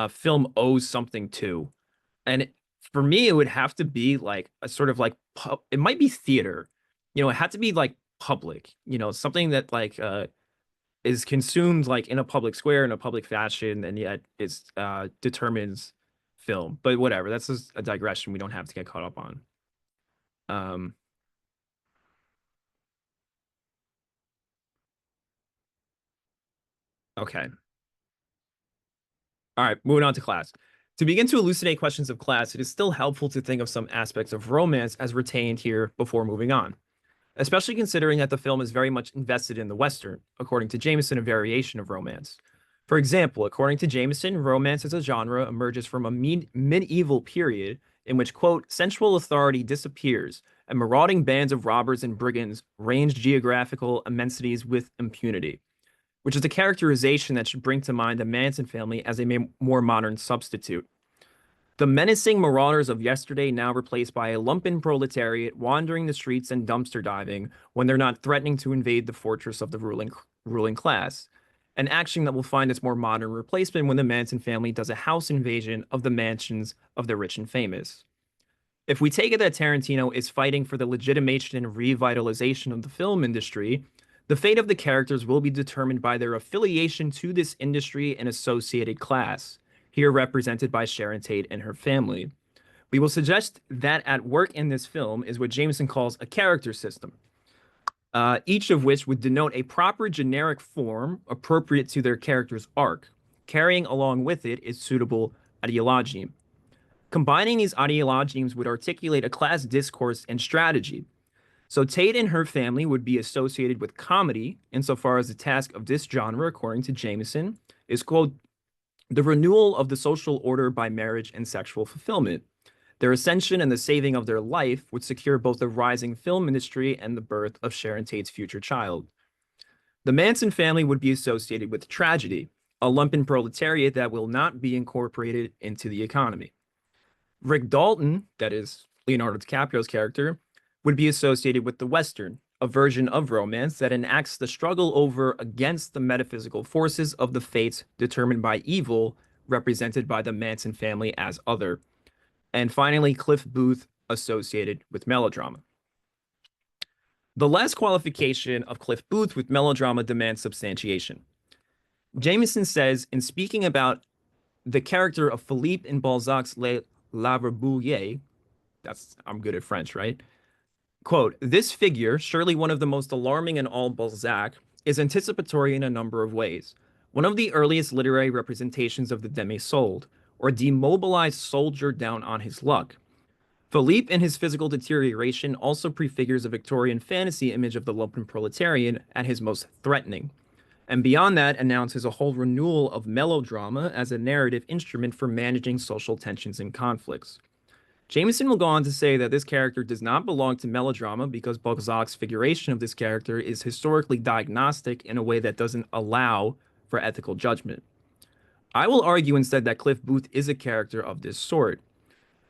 film owes something to. And for me, it would have to be like a sort of like it might be theater, you know, it had to be like public, you know, something that like is consumed like in a public square in a public fashion, and yet it's determines film. But whatever, that's just a digression we don't have to get caught up on. Okay. All right, moving on to class. To begin to elucidate questions of class, it is still helpful to think of some aspects of romance as retained here before moving on, especially considering that the film is very much invested in the Western, according to Jameson, a variation of romance. For example, according to Jameson, romance as a genre emerges from a medieval period in which, quote, sensual authority disappears and marauding bands of robbers and brigands range geographical immensities with impunity, which is a characterization that should bring to mind the Manson family as a more modern substitute. The menacing marauders of yesterday now replaced by a lumpen proletariat wandering the streets and dumpster diving when they're not threatening to invade the fortress of the ruling class. An action that will find its more modern replacement when the Manson family does a house invasion of the mansions of the rich and famous. If we take it that Tarantino is fighting for the legitimation and revitalization of the film industry, the fate of the characters will be determined by their affiliation to this industry and associated class, here represented by Sharon Tate and her family. We will suggest that at work in this film is what Jameson calls a character system, each of which would denote a proper generic form appropriate to their character's arc. Carrying along with it is suitable ideology. Combining these ideologies would articulate a class discourse and strategy. So Tate and her family would be associated with comedy, insofar as the task of this genre, according to Jameson, is, quote, the renewal of the social order by marriage and sexual fulfillment. Their ascension and the saving of their life would secure both the rising film industry and the birth of Sharon Tate's future child. The Manson family would be associated with tragedy, a lumpen proletariat that will not be incorporated into the economy. Rick Dalton, that is Leonardo DiCaprio's character, would be associated with the Western, a version of romance that enacts the struggle over against the metaphysical forces of the fates determined by evil, represented by the Manson family as other. And finally, Cliff Booth associated with melodrama. The last qualification of Cliff Booth with melodrama demands substantiation. Jameson says, in speaking about the character of Philippe in Balzac's Le Lavrebouillet, I'm good at French, right? Quote, this figure, surely one of the most alarming in all Balzac, is anticipatory in a number of ways. One of the earliest literary representations of the demi-souled, or demobilized soldier down on his luck. Philippe in his physical deterioration also prefigures a Victorian fantasy image of the lumpen proletarian at his most threatening, and beyond that announces a whole renewal of melodrama as a narrative instrument for managing social tensions and conflicts. Jameson will go on to say that this character does not belong to melodrama because Balzac's figuration of this character is historically diagnostic in a way that doesn't allow for ethical judgment. I will argue instead that Cliff Booth is a character of this sort.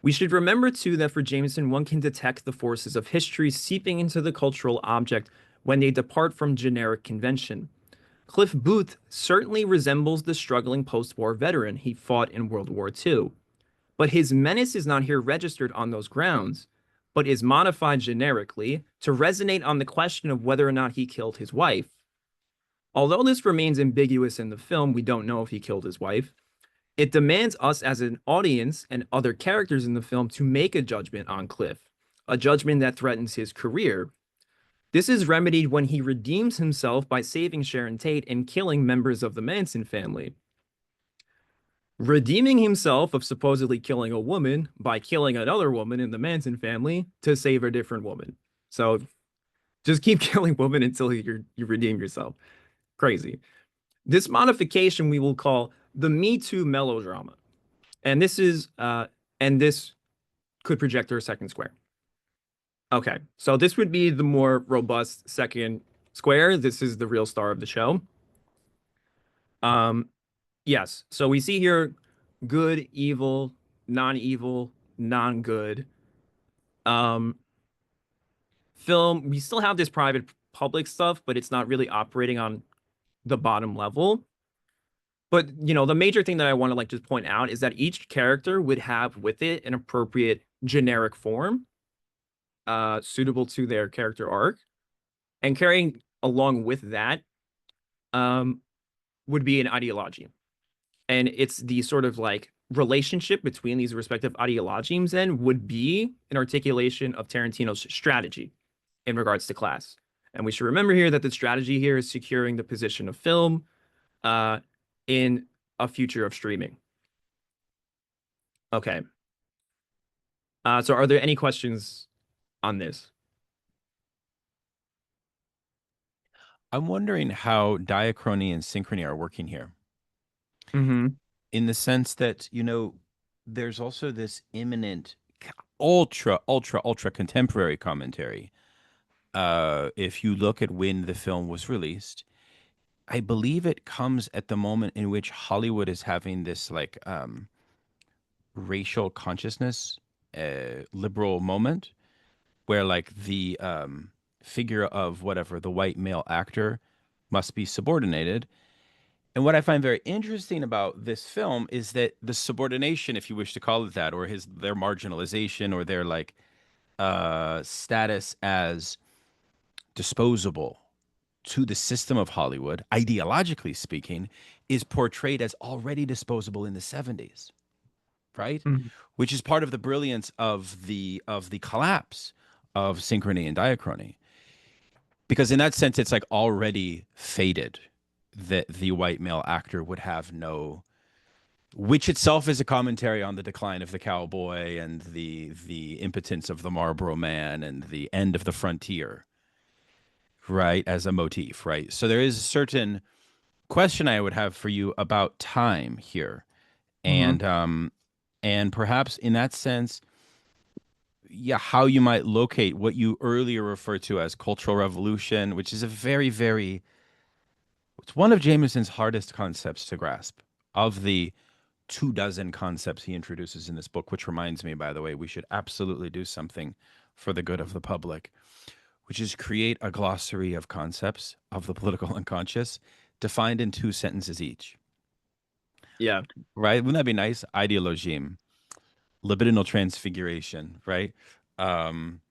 We should remember, too, that for Jameson, one can detect the forces of history seeping into the cultural object when they depart from generic convention. Cliff Booth certainly resembles the struggling post-war veteran he fought in World War II. But his menace is not here registered on those grounds, but is modified generically to resonate on the question of whether or not he killed his wife. Although this remains ambiguous in the film, we don't know if he killed his wife. It demands us as an audience and other characters in the film to make a judgment on Cliff, a judgment that threatens his career. This is remedied when he redeems himself by saving Sharon Tate and killing members of the Manson family. Redeeming himself of supposedly killing a woman by killing another woman in the Manson family to save a different woman. So just keep killing women until you redeem yourself. Crazy. This modification we will call the Me Too melodrama. And this could project to a second square. Okay, so this would be the more robust second square. This is the real star of the show. Yes, so we see here good, evil, non-evil, non-good. Film, we still have this private public stuff, but it's not really operating on the bottom level. But, you know, the major thing that I want to just point out is that each character would have with it an appropriate generic form suitable to their character arc. And carrying along with that would be an ideology. And it's the sort of relationship between these respective ideologies then would be an articulation of Tarantino's strategy in regards to class. And we should remember here that the strategy here is securing the position of film in a future of streaming. Okay. So are there any questions on this? I'm wondering how diachrony and synchrony are working here. Mm-hmm. In the sense that, you know, there's also this imminent, ultra contemporary commentary. If you look at when the film was released, I believe it comes at the moment in which Hollywood is having this racial consciousness, liberal moment, where the figure of whatever the white male actor must be subordinated. And what I find very interesting about this film is that the subordination, if you wish to call it that, or their marginalization or their status as disposable to the system of Hollywood, ideologically speaking, is portrayed as already disposable in the 70s, right? Mm-hmm. Which is part of the brilliance of the collapse of synchrony and diachrony. Because in that sense, it's already fated that the white male actor would have no, which itself is a commentary on the decline of the cowboy and the impotence of the Marlboro Man and the end of the frontier, right, as a motif, right? So there is a certain question I would have for you about time here. And perhaps in that sense, yeah, how you might locate what you earlier referred to as cultural revolution, which is a very, very, it's one of Jameson's hardest concepts to grasp. Of the 24 concepts he introduces in this book, which reminds me, by the way, we should absolutely do something for the good of the public, which is create a glossary of concepts of the political unconscious defined in 2 sentences each. Yeah. Right? Wouldn't that be nice? Ideologeme, libidinal transfiguration, right? And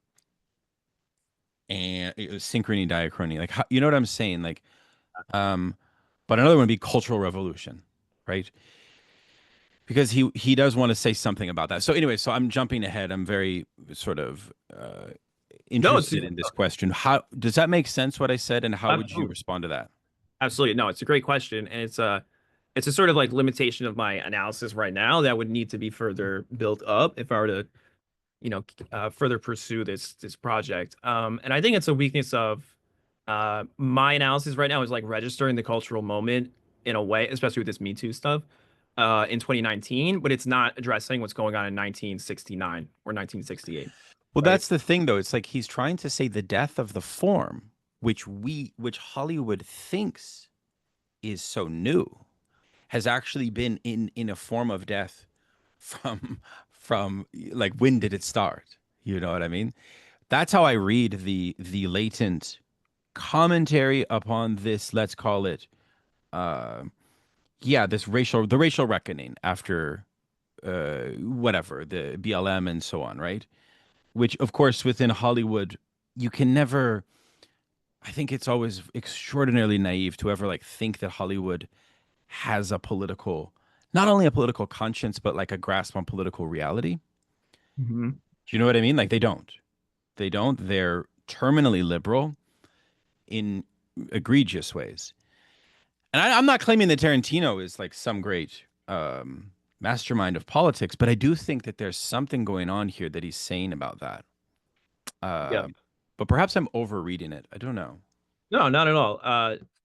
synchrony, diachrony, like, you know what I'm saying? Like, but another one would be cultural revolution, right? Because he does want to say something about that. So anyway, so I'm jumping ahead. I'm very sort of No, it's interested in this question. How does that make sense? What I said, and how would you absolutely. respond to that? Absolutely. No, it's a great question. And it's a sort of like limitation of my analysis right now that would need to be further built up if I were to, further pursue this project. And I think it's a weakness of my analysis right now is like registering the cultural moment in a way, especially with this Me Too stuff, in 2019, but it's not addressing what's going on in 1969 or 1968. Well, Right. that's the thing, though. It's like he's trying to say the death of the form, which Hollywood thinks is so new, has actually been in a form of death from like, when did it start? You know what I mean? That's how I read the latent commentary upon this. Let's call it, yeah, the racial reckoning after whatever, the BLM and so on, right? Which, of course, within Hollywood, you can never. I think it's always extraordinarily naive to ever like think that Hollywood has a political, not only a political conscience, but like a grasp on political reality. Mm-hmm. Do you know what I mean? Like, they don't. They don't. They're terminally liberal in egregious ways. And I'm not claiming that Tarantino is like some great mastermind of politics, but I do think that there's something going on here that he's saying about that. Yeah. But perhaps I'm overreading it. I don't know. No, not at all.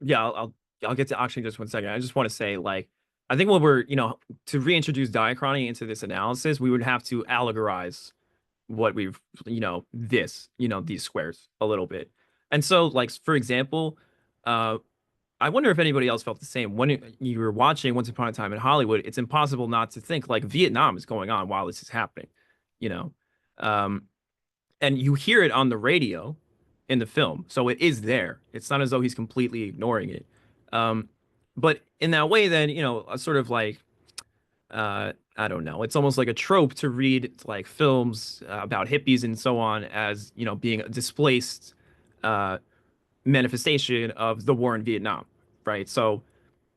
Yeah, I'll get to actually just 1 second. I just want to say, like, I think when we're, to reintroduce diachrony into this analysis, we would have to allegorize what we've, these squares a little bit. And so, like, for example, I wonder if anybody else felt the same. When you were watching Once Upon a Time in Hollywood, it's impossible not to think like Vietnam is going on while this is happening, you know? Um, and you hear it on the radio in the film. So it is there. It's not as though he's completely ignoring it. Um, but in that way, then, a sort of like, I don't know, it's almost like a trope to read like films about hippies and so on as, being a displaced manifestation of the war in Vietnam, right? So,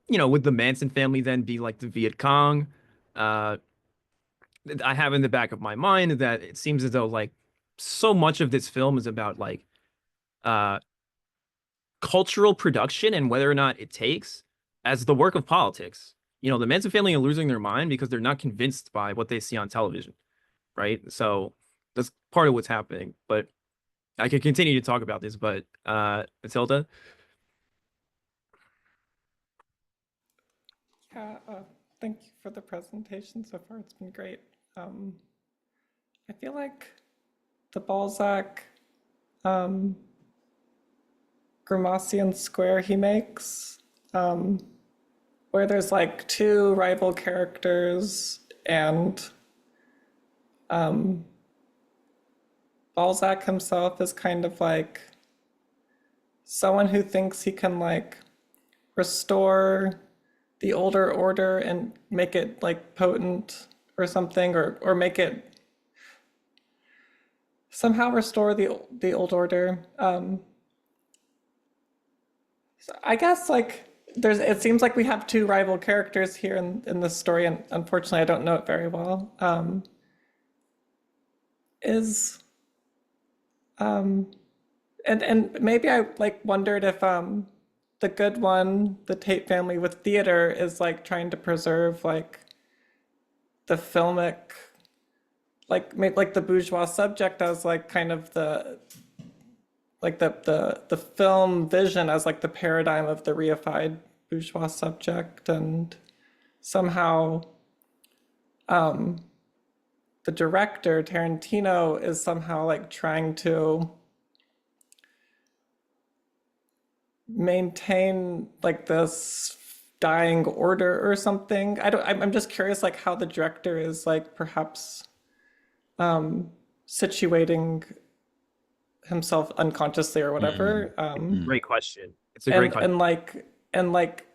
would the Manson family then be like the Viet Cong? Uh, I have in the back of my mind that it seems as though like so much of this film is about like uh cultural production and whether or not it takes as the work of politics. The Manson family are losing their mind because they're not convinced by what they see on television, right? So that's part of what's happening. But I could continue to talk about this, but Matilda? Yeah, thank you for the presentation so far. It's been great. I feel like the Balzac Grimasian square he makes, where there's like two rival characters and Balzac himself is kind of like someone who thinks he can like restore the older order and make it like potent or something, or make it somehow restore the old order. So I guess like it seems like we have two rival characters here in this story, and unfortunately I don't know it very well. And maybe I like wondered if the good one, the Tate family with theater, is like trying to preserve like the filmic, like the bourgeois subject as like kind of the film vision as like the paradigm of the reified bourgeois subject, and somehow um, the director, Tarantino, is somehow like trying to maintain like this dying order or something. I'm just curious like how the director is like perhaps situating himself unconsciously or whatever. Great question. It's a great question. And like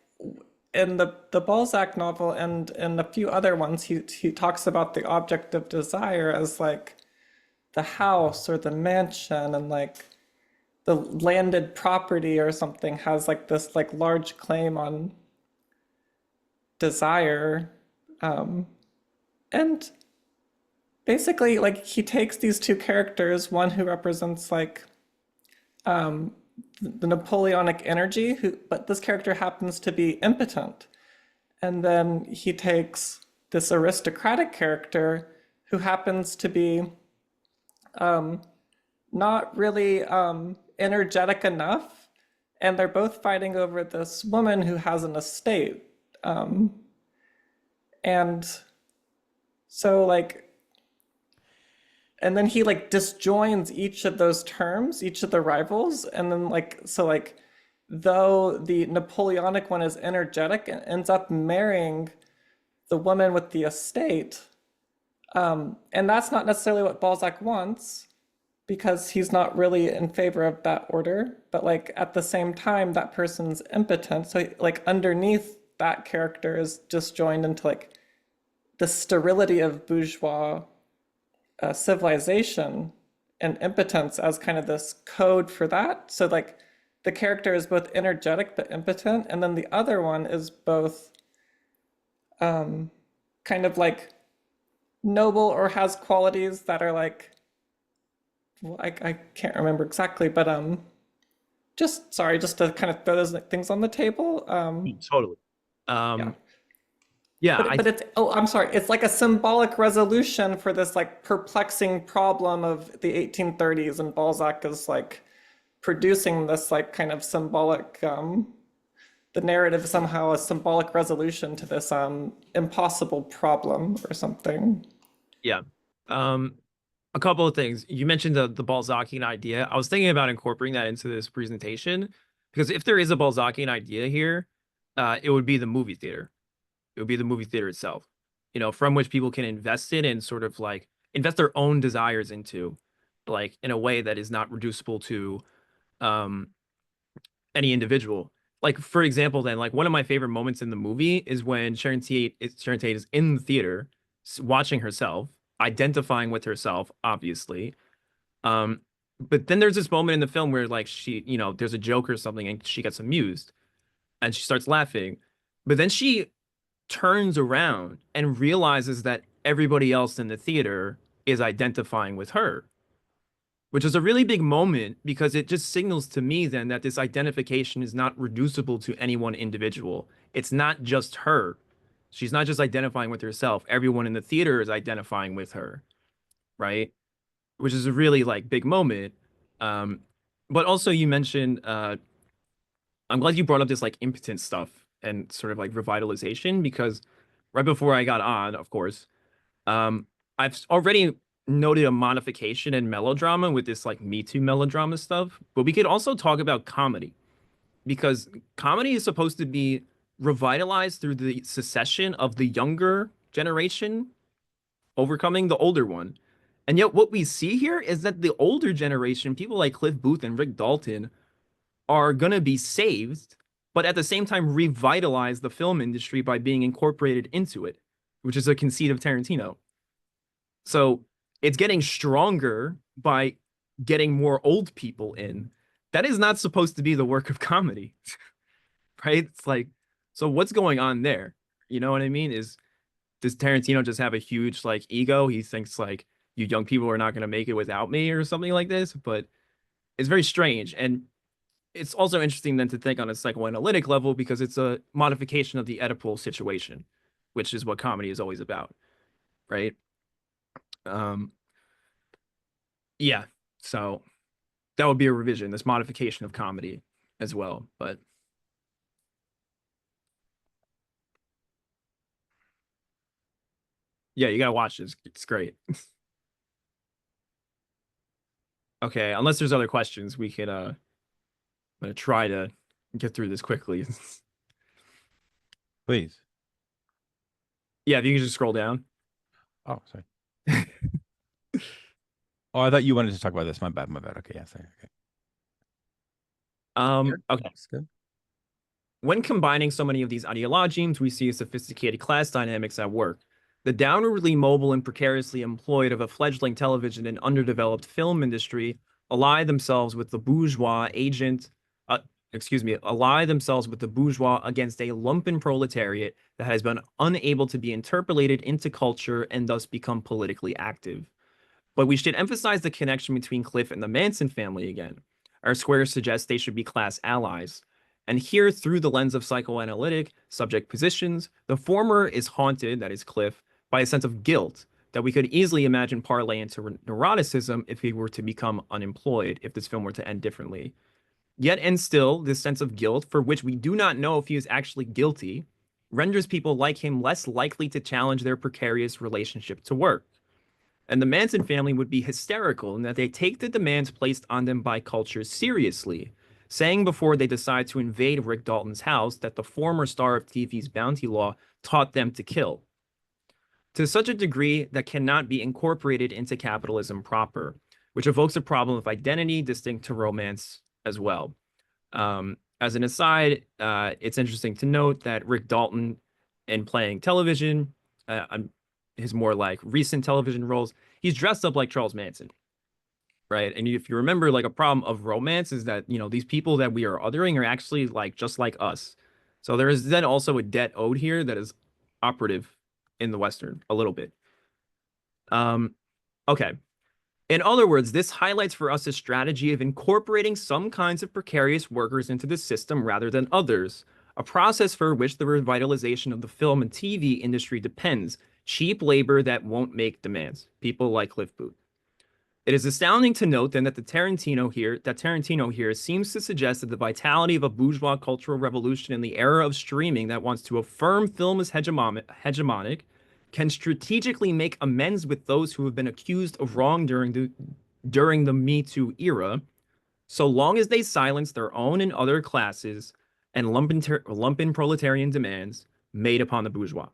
in the Balzac novel and in a few other ones, he talks about the object of desire as like the house or the mansion, and like the landed property or something has like this like large claim on desire. And basically like he takes these two characters, one who represents like the Napoleonic energy, but this character happens to be impotent. And then he takes this aristocratic character who happens to be not really energetic enough, and they're both fighting over this woman who has an estate. And so like, and then he like disjoins each of those terms, each of the rivals, and then like, so like, though the Napoleonic one is energetic and ends up marrying the woman with the estate, and that's not necessarily what Balzac wants, because he's not really in favor of that order, but like at the same time that person's impotent, so like underneath that character is disjoined into like the sterility of bourgeois civilization and impotence as kind of this code for that. So like the character is both energetic but impotent, and then the other one is both kind of like noble or has qualities that are like, well, I can't remember exactly, but just sorry, just to kind of throw those things on the table. Totally. Yeah, but it's, oh, I'm sorry, it's like a symbolic resolution for this like perplexing problem of the 1830s, and Balzac is like producing this like kind of symbolic, the narrative is somehow a symbolic resolution to this impossible problem or something. Yeah. A couple of things. You mentioned the Balzacian idea. I was thinking about incorporating that into this presentation, because if there is a Balzacian idea here, it would be the movie theater. It would be the movie theater itself, you know, from which people can invest in and sort of like invest their own desires into, like in a way that is not reducible to any individual. Like for example, then like one of my favorite moments in the movie is when Sharon Tate is in the theater watching herself, identifying with herself, obviously. But then there's this moment in the film where like she, you know, there's a joke or something and she gets amused and she starts laughing. But then she turns around and realizes that everybody else in the theater is identifying with her, which is a really big moment because it just signals to me then that this identification is not reducible to any one individual. It's not just her. She's not just identifying with herself. Everyone in the theater is identifying with her, right? Which is a really like big moment. But also you mentioned, I'm glad you brought up this like impotent stuff and sort of like revitalization, because right before I got on, of course, I've already noted a modification in melodrama with this like Me Too melodrama stuff, but we could also talk about comedy, because comedy is supposed to be revitalized through the secession of the younger generation overcoming the older one. And yet what we see here is that the older generation, people like Cliff Booth and Rick Dalton, are going to be saved, but at the same time revitalize the film industry by being incorporated into it, which is a conceit of Tarantino. So it's getting stronger by getting more old people in. That is not supposed to be the work of comedy, right? It's like, so what's going on there? You know what I mean? Does Tarantino just have a huge like ego? He thinks like you young people are not going to make it without me or something like this, but it's very strange. And it's also interesting then to think on a psychoanalytic level, because it's a modification of the Oedipal situation, which is what comedy is always about, right? Yeah, so that would be a revision, this modification of comedy as well. But Yeah, you gotta watch this. It's great. Okay, unless there's other questions, we could I'm gonna try to get through this quickly. Please. Yeah, if you can just scroll down. Oh, sorry. Oh, I thought you wanted to talk about this. My bad. My bad. Okay. Yeah. Sorry. Okay. Okay. That's good. When combining so many of these ideologies, we see sophisticated class dynamics at work. The downwardly mobile and precariously employed of a fledgling television and underdeveloped film industry ally themselves with the bourgeois ally themselves with the bourgeois against a lumpen proletariat that has been unable to be interpolated into culture and thus become politically active. But we should emphasize the connection between Cliff and the Manson family again. Our squares suggest they should be class allies. And here, through the lens of psychoanalytic subject positions, the former is haunted, that is Cliff, by a sense of guilt that we could easily imagine parlay into neuroticism if he were to become unemployed, if this film were to end differently. Yet and still, this sense of guilt, for which we do not know if he is actually guilty, renders people like him less likely to challenge their precarious relationship to work. And the Manson family would be hysterical in that they take the demands placed on them by culture seriously, saying before they decide to invade Rick Dalton's house that the former star of TV's Bounty Law taught them to kill, to such a degree that cannot be incorporated into capitalism proper, which evokes a problem of identity distinct to romance as well. As an aside, it's interesting to note that Rick Dalton, in playing television, his more like recent television roles, he's dressed up like Charles Manson, right? And if you remember, like a problem of romance is that, you know, these people that we are othering are actually like just like us. So there is then also a debt owed here that is operative in the Western a little bit. Okay. In other words, this highlights for us a strategy of incorporating some kinds of precarious workers into the system rather than others, a process for which the revitalization of the film and TV industry depends. Cheap labor that won't make demands, people like Cliff Booth. It is astounding to note then that Tarantino here seems to suggest that the vitality of a bourgeois cultural revolution in the era of streaming that wants to affirm film as hegemonic can strategically make amends with those who have been accused of wrong during the Me Too era, so long as they silence their own and other classes and lumpen proletarian demands made upon the bourgeois.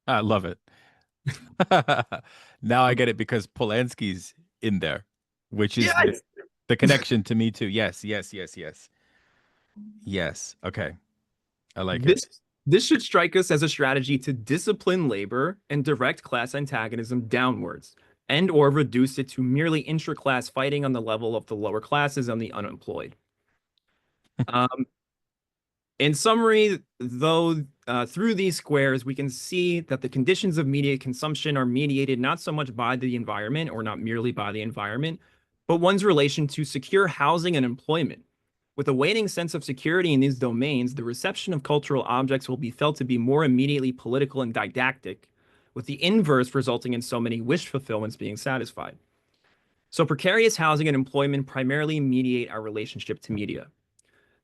I love it. Now I get it because Polanski's in there, which is Yes! the connection to Me Too. Yes, yes, yes, yes. Yes. Okay. I like it. This should strike us as a strategy to discipline labor and direct class antagonism downwards, and or reduce it to merely intra-class fighting on the level of the lower classes and the unemployed. In summary, though, through these squares, we can see that the conditions of media consumption are mediated not so much by the environment, or not merely by the environment, but one's relation to secure housing and employment. With a waning sense of security in these domains, the reception of cultural objects will be felt to be more immediately political and didactic, with the inverse resulting in so many wish fulfillments being satisfied. So precarious housing and employment primarily mediate our relationship to media.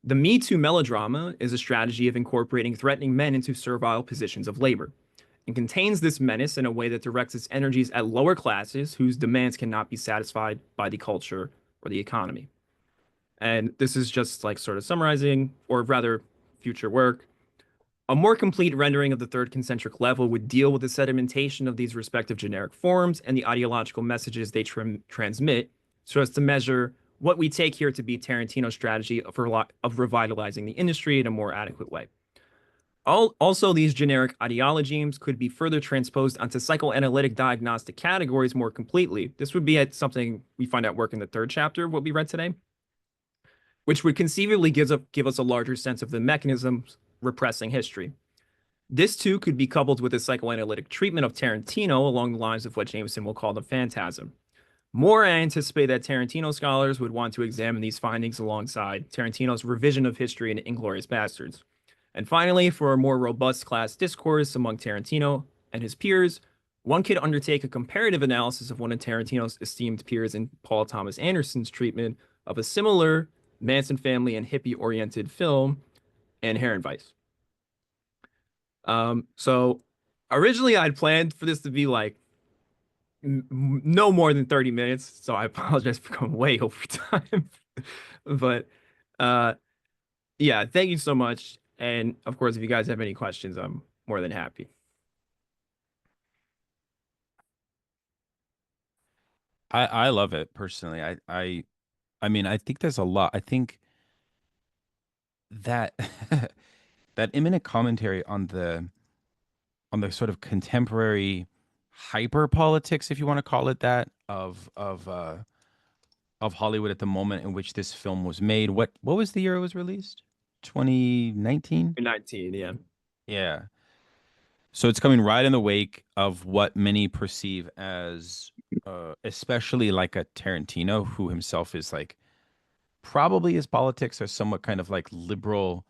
The Me Too melodrama is a strategy of incorporating threatening men into servile positions of labor, and contains this menace in a way that directs its energies at lower classes whose demands cannot be satisfied by the culture or the economy. And this is just like sort of summarizing, or rather, future work. A more complete rendering of the third concentric level would deal with the sedimentation of these respective generic forms and the ideological messages they transmit, so as to measure what we take here to be Tarantino's strategy of revitalizing the industry in a more adequate way. Also, these generic ideologies could be further transposed onto psychoanalytic diagnostic categories more completely. This would be something we find at work in the third chapter of what we read today, which would conceivably give us a larger sense of the mechanisms repressing history. This too could be coupled with a psychoanalytic treatment of Tarantino along the lines of what Jameson will call the phantasm. More, I anticipate that Tarantino scholars would want to examine these findings alongside Tarantino's revision of history in Inglourious Basterds. And finally, for a more robust class discourse among Tarantino and his peers, one could undertake a comparative analysis of one of Tarantino's esteemed peers in Paul Thomas Anderson's treatment of a similar Manson family and hippie-oriented film, Inherent Vice. So Originally, I'd planned for this to be like no more than 30 minutes, so I apologize for going way over time. But yeah, thank you so much. And of course, if you guys have any questions, I'm more than happy. I love it personally. I mean, I think there's a lot. I think that that imminent commentary on the sort of contemporary hyper politics, if you want to call it that, of Hollywood at the moment in which this film was made. What was the year it was released? 2019? 19, yeah. Yeah. So it's coming right in the wake of what many perceive as especially like a Tarantino, who himself is like probably his politics are somewhat kind of like liberal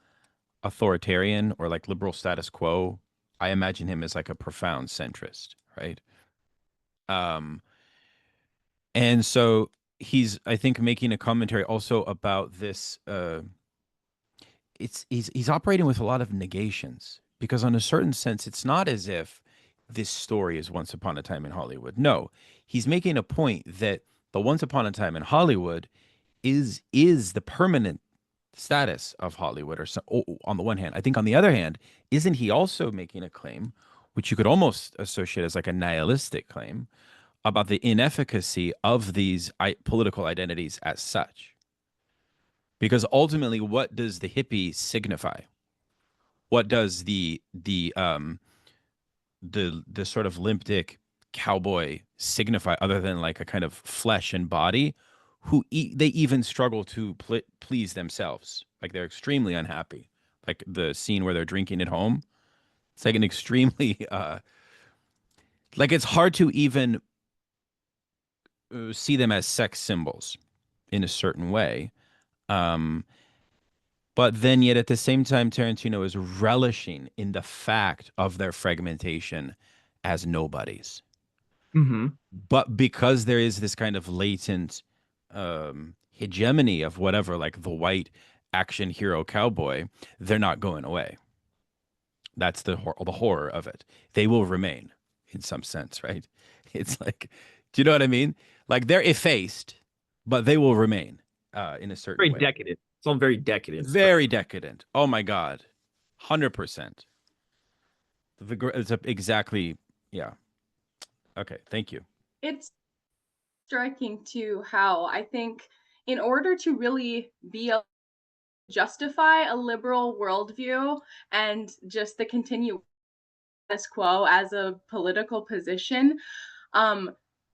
authoritarian or like liberal status quo. I imagine him as like a profound centrist, right? Um, and so he's, I think, making a commentary also about this. He's operating with a lot of negations because, on a certain sense, it's not as if this story is Once Upon a Time in Hollywood. No, he's making a point that the Once Upon a Time in Hollywood is the permanent status of Hollywood, or so, on the one hand. I think on the other hand, isn't he also making a claim, which you could almost associate as like a nihilistic claim, about the inefficacy of these political identities as such? Because ultimately, what does the hippie signify? What does the sort of limp dick cowboy signify other than like a kind of flesh and body who they even struggle to please themselves? Like they're extremely unhappy. Like the scene where they're drinking at home, it's like an extremely like it's hard to even see them as sex symbols in a certain way. um But then, yet at the same time, Tarantino is relishing in the fact of their fragmentation as nobodies. Mm-hmm. But because there is this kind of latent hegemony of whatever, like the white action hero cowboy, they're not going away. That's the horror of it. They will remain in some sense, right? It's like, do you know what I mean? Like they're effaced, but they will remain in a certain Very way. decadent. It's all very decadent. Very decadent. Oh my God. 100%. It's exactly, yeah. Okay, thank you. It's striking too how I think in order to really justify a liberal worldview and just the continued status quo as a political position,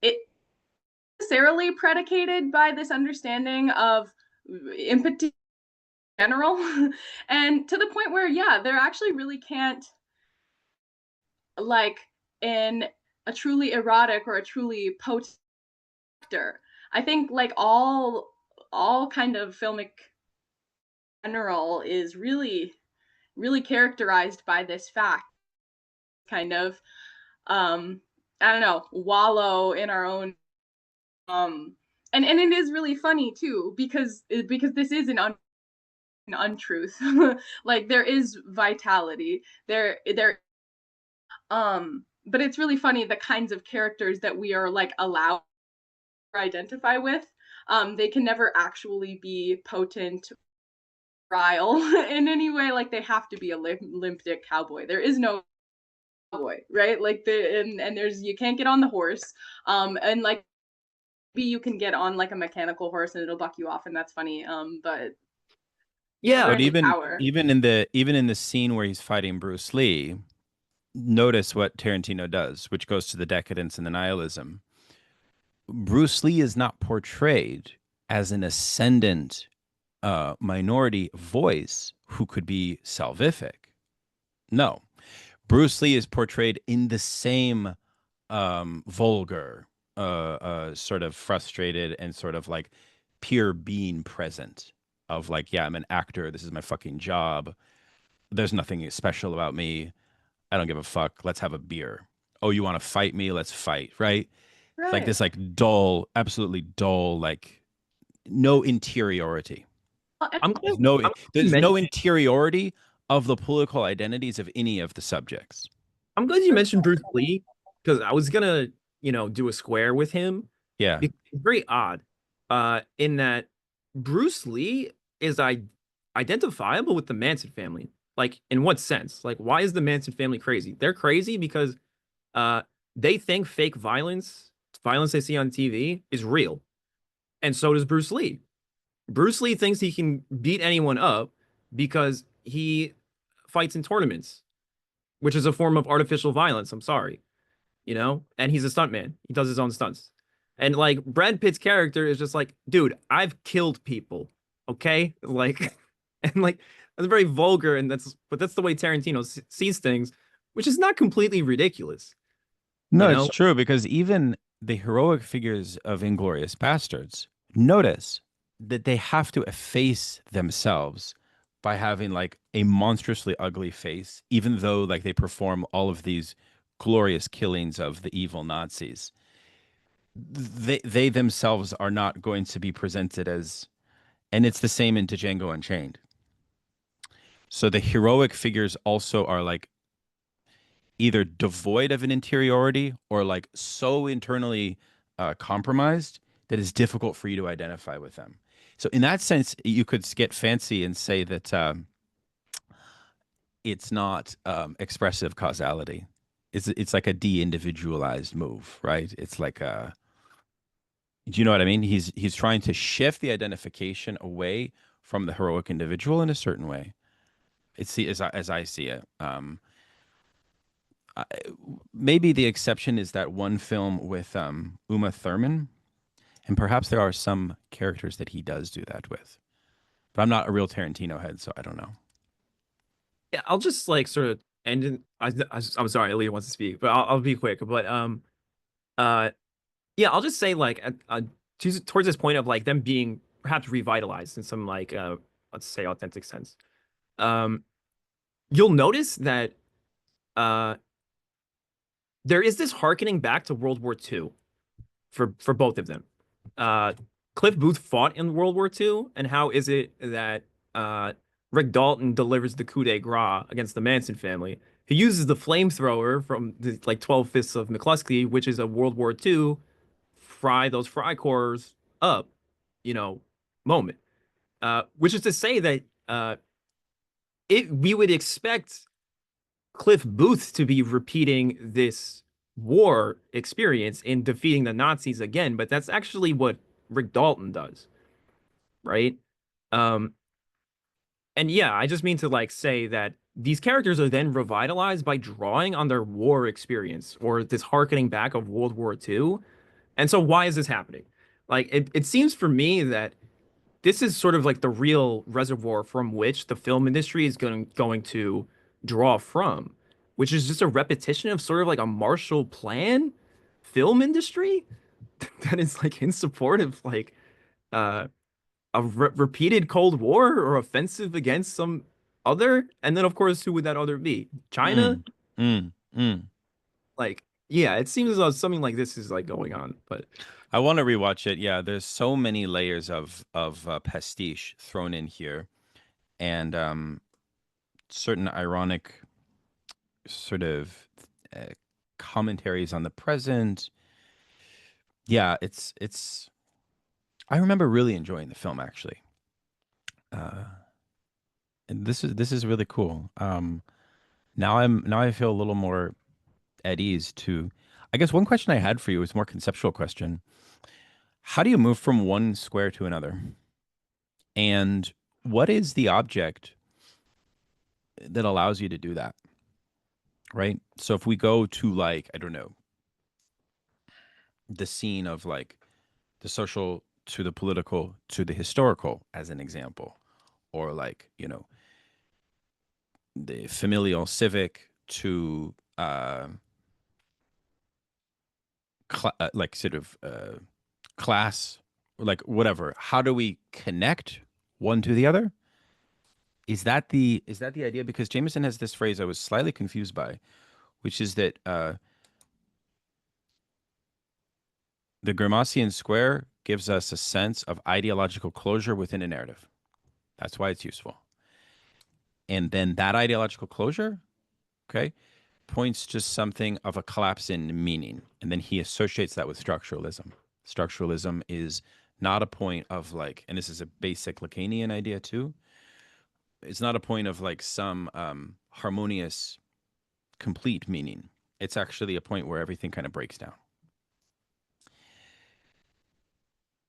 it necessarily predicated by this understanding of empathy in general, and to the point where, yeah, there actually really can't, like, in a truly erotic or a truly potent actor. I think like all kind of filmic general is really characterized by this fact, kind of I don't know, wallow in our own and it is really funny too because this is an untruth. Like there is vitality there, but it's really funny the kinds of characters that we are like allowed to identify with. They can never actually be potent rile in any way. Like they have to be a limp dick cowboy. There is no cowboy, right? Like and there's, you can't get on the horse, and like maybe you can get on like a mechanical horse and it'll buck you off and that's funny, but Yeah. But even in the scene where he's fighting Bruce Lee, notice what Tarantino does, which goes to the decadence and the nihilism. Bruce Lee is not portrayed as an ascendant minority voice who could be salvific. No, Bruce Lee is portrayed in the same vulgar, sort of frustrated and sort of like pure being present of like, yeah, I'm an actor. This is my fucking job. There's nothing special about me. I don't give a fuck. Let's have a beer. Oh, you want to fight me? Let's fight. Right? Like this, like dull, absolutely dull, like no interiority. There's no interiority of the political identities of any of the subjects. I'm glad you mentioned Bruce Lee because I was gonna, do a square with him. Yeah. It's very odd, in that Bruce Lee is identifiable with the Manson family. Like, in what sense? Like, why is the Manson family crazy? They're crazy because uh they think fake violence they see on TV is real. And so does Bruce Lee. Bruce Lee thinks he can beat anyone up because he fights in tournaments, which is a form of artificial violence. I'm sorry, and he's a stuntman. He does his own stunts. And like Brad Pitt's character is just like, dude, I've killed people. Okay. Like, and like, that's very vulgar. But that's the way Tarantino sees things, which is not completely ridiculous, you No, it's know? true because even the heroic figures of Inglorious Bastards notice that they have to efface themselves by having like a monstrously ugly face, even though like they perform all of these glorious killings of the evil Nazis. They themselves are not going to be presented as, and it's the same in Django Unchained. So the heroic figures also are like either devoid of an interiority or like so internally compromised that it's difficult for you to identify with them. So in that sense, you could get fancy and say that it's not expressive causality. It's like a de-individualized move, right? It's like a, do you know what I mean? He's trying to shift the identification away from the heroic individual in a certain way. It's the as I see it. I, maybe the exception is that one film with Uma Thurman, and perhaps there are some characters that he does do that with. But I'm not a real Tarantino head, so I don't know. Yeah, I'll just like sort of end in. I'm sorry, Aaliyah wants to speak, but I'll be quick. But uh, yeah, I'll just say like towards this point of like them being perhaps revitalized in some like let's say authentic sense. Um, you'll notice that uh there is this harkening back to World War II for both of them. Uh, Cliff Booth fought in World War II, and how is it that Rick Dalton delivers the coup de grace against the Manson family? He uses the flamethrower from the like 12 Fists of McCluskey, which is a World War II fry those cores up, you know, moment. Which is to say that we would expect Cliff Booth to be repeating this war experience in defeating the Nazis again, but that's actually what Rick Dalton does, right? Um, and yeah, I just mean to like say that these characters are then revitalized by drawing on their war experience or this harkening back of World War II. And so why is this happening? Like it seems for me that this is sort of like the real reservoir from which the film industry is going to draw from, which is just a repetition of sort of like a Marshall Plan film industry that is like in support of like uh, a repeated Cold War or offensive against some other, and then of course who would that other be? China? Mm, mm, mm. Like, yeah, it seems as though something like this is like going on, but I want to rewatch it. Yeah, there's so many layers of pastiche thrown in here, and certain ironic sort of uh, commentaries on the present. Yeah, it's. I remember really enjoying the film actually. And this is really cool. Now I feel a little more at ease to. I guess one question I had for you is a more conceptual question. How do you move from one square to another? And what is the object that allows you to do that? Right? So if we go to like, I don't know, the scene of like the social to the political to the historical as an example, or like, the familial civic to like sort of class, or like whatever. How do we connect one to the other? Is that the idea? Because Jameson has this phrase I was slightly confused by, which is that the Grimasian square gives us a sense of ideological closure within a narrative. That's why it's useful. And then that ideological closure, okay, points to something of a collapse in meaning, and then he associates that with structuralism. Structuralism is not a point of like, and this is a basic Lacanian idea too. It's not a point of like some harmonious, complete meaning. It's actually a point where everything kind of breaks down.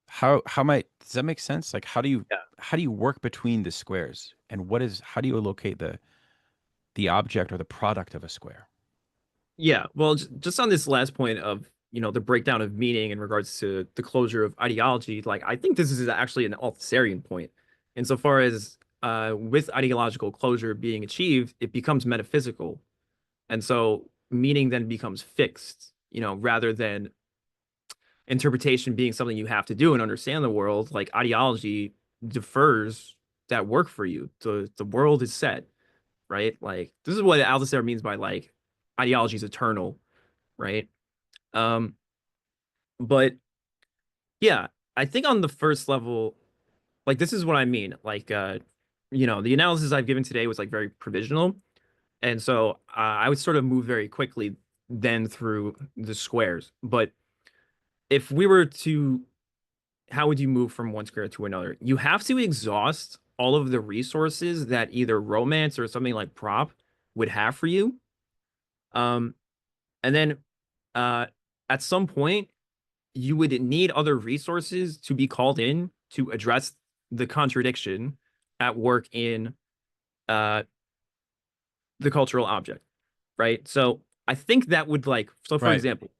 How might does that make sense? Like, how do you work between the squares, and how do you locate the object or the product of a square? Yeah, well, just on this last point of, the breakdown of meaning in regards to the closure of ideology, like I think this is actually an Althusserian point, insofar as with ideological closure being achieved, it becomes metaphysical, and so meaning then becomes fixed, rather than interpretation being something you have to do and understand the world. Like ideology defers that work for you. The world is set, right? Like this is what Althusser means by like ideology is eternal, right? Um, but yeah, I think on the first level, like this is what I mean. Like the analysis I've given today was like very provisional. And so I would sort of move very quickly then through the squares. But if we were to, how would you move from one square to another? You have to exhaust all of the resources that either romance or something like prop would have for you. And then at some point, you would need other resources to be called in to address the contradiction at work in the cultural object, right? So I think that would for Right. example,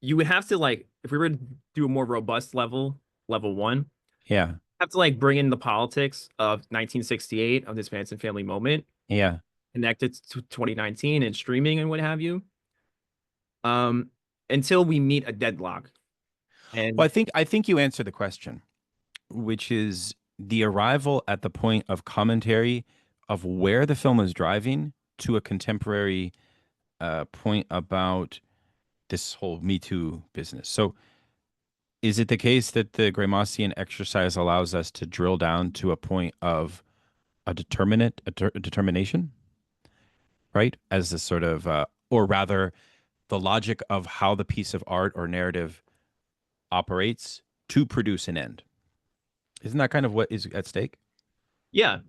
you would have to if we were to do a more robust level 1, Yeah. have to bring in the politics of 1968 of this Manson family moment, Yeah. connect it to 2019 and streaming and what have you, until we meet a deadlock. And Well, I think you answered the question, which is the arrival at the point of commentary of where the film is driving to a contemporary point about this whole Me Too business. So is it the case that the Greimasian exercise allows us to drill down to a point of a determination, right? As a sort of, or rather, the logic of how the piece of art or narrative operates to produce an end. Isn't that kind of what is at stake? yeah,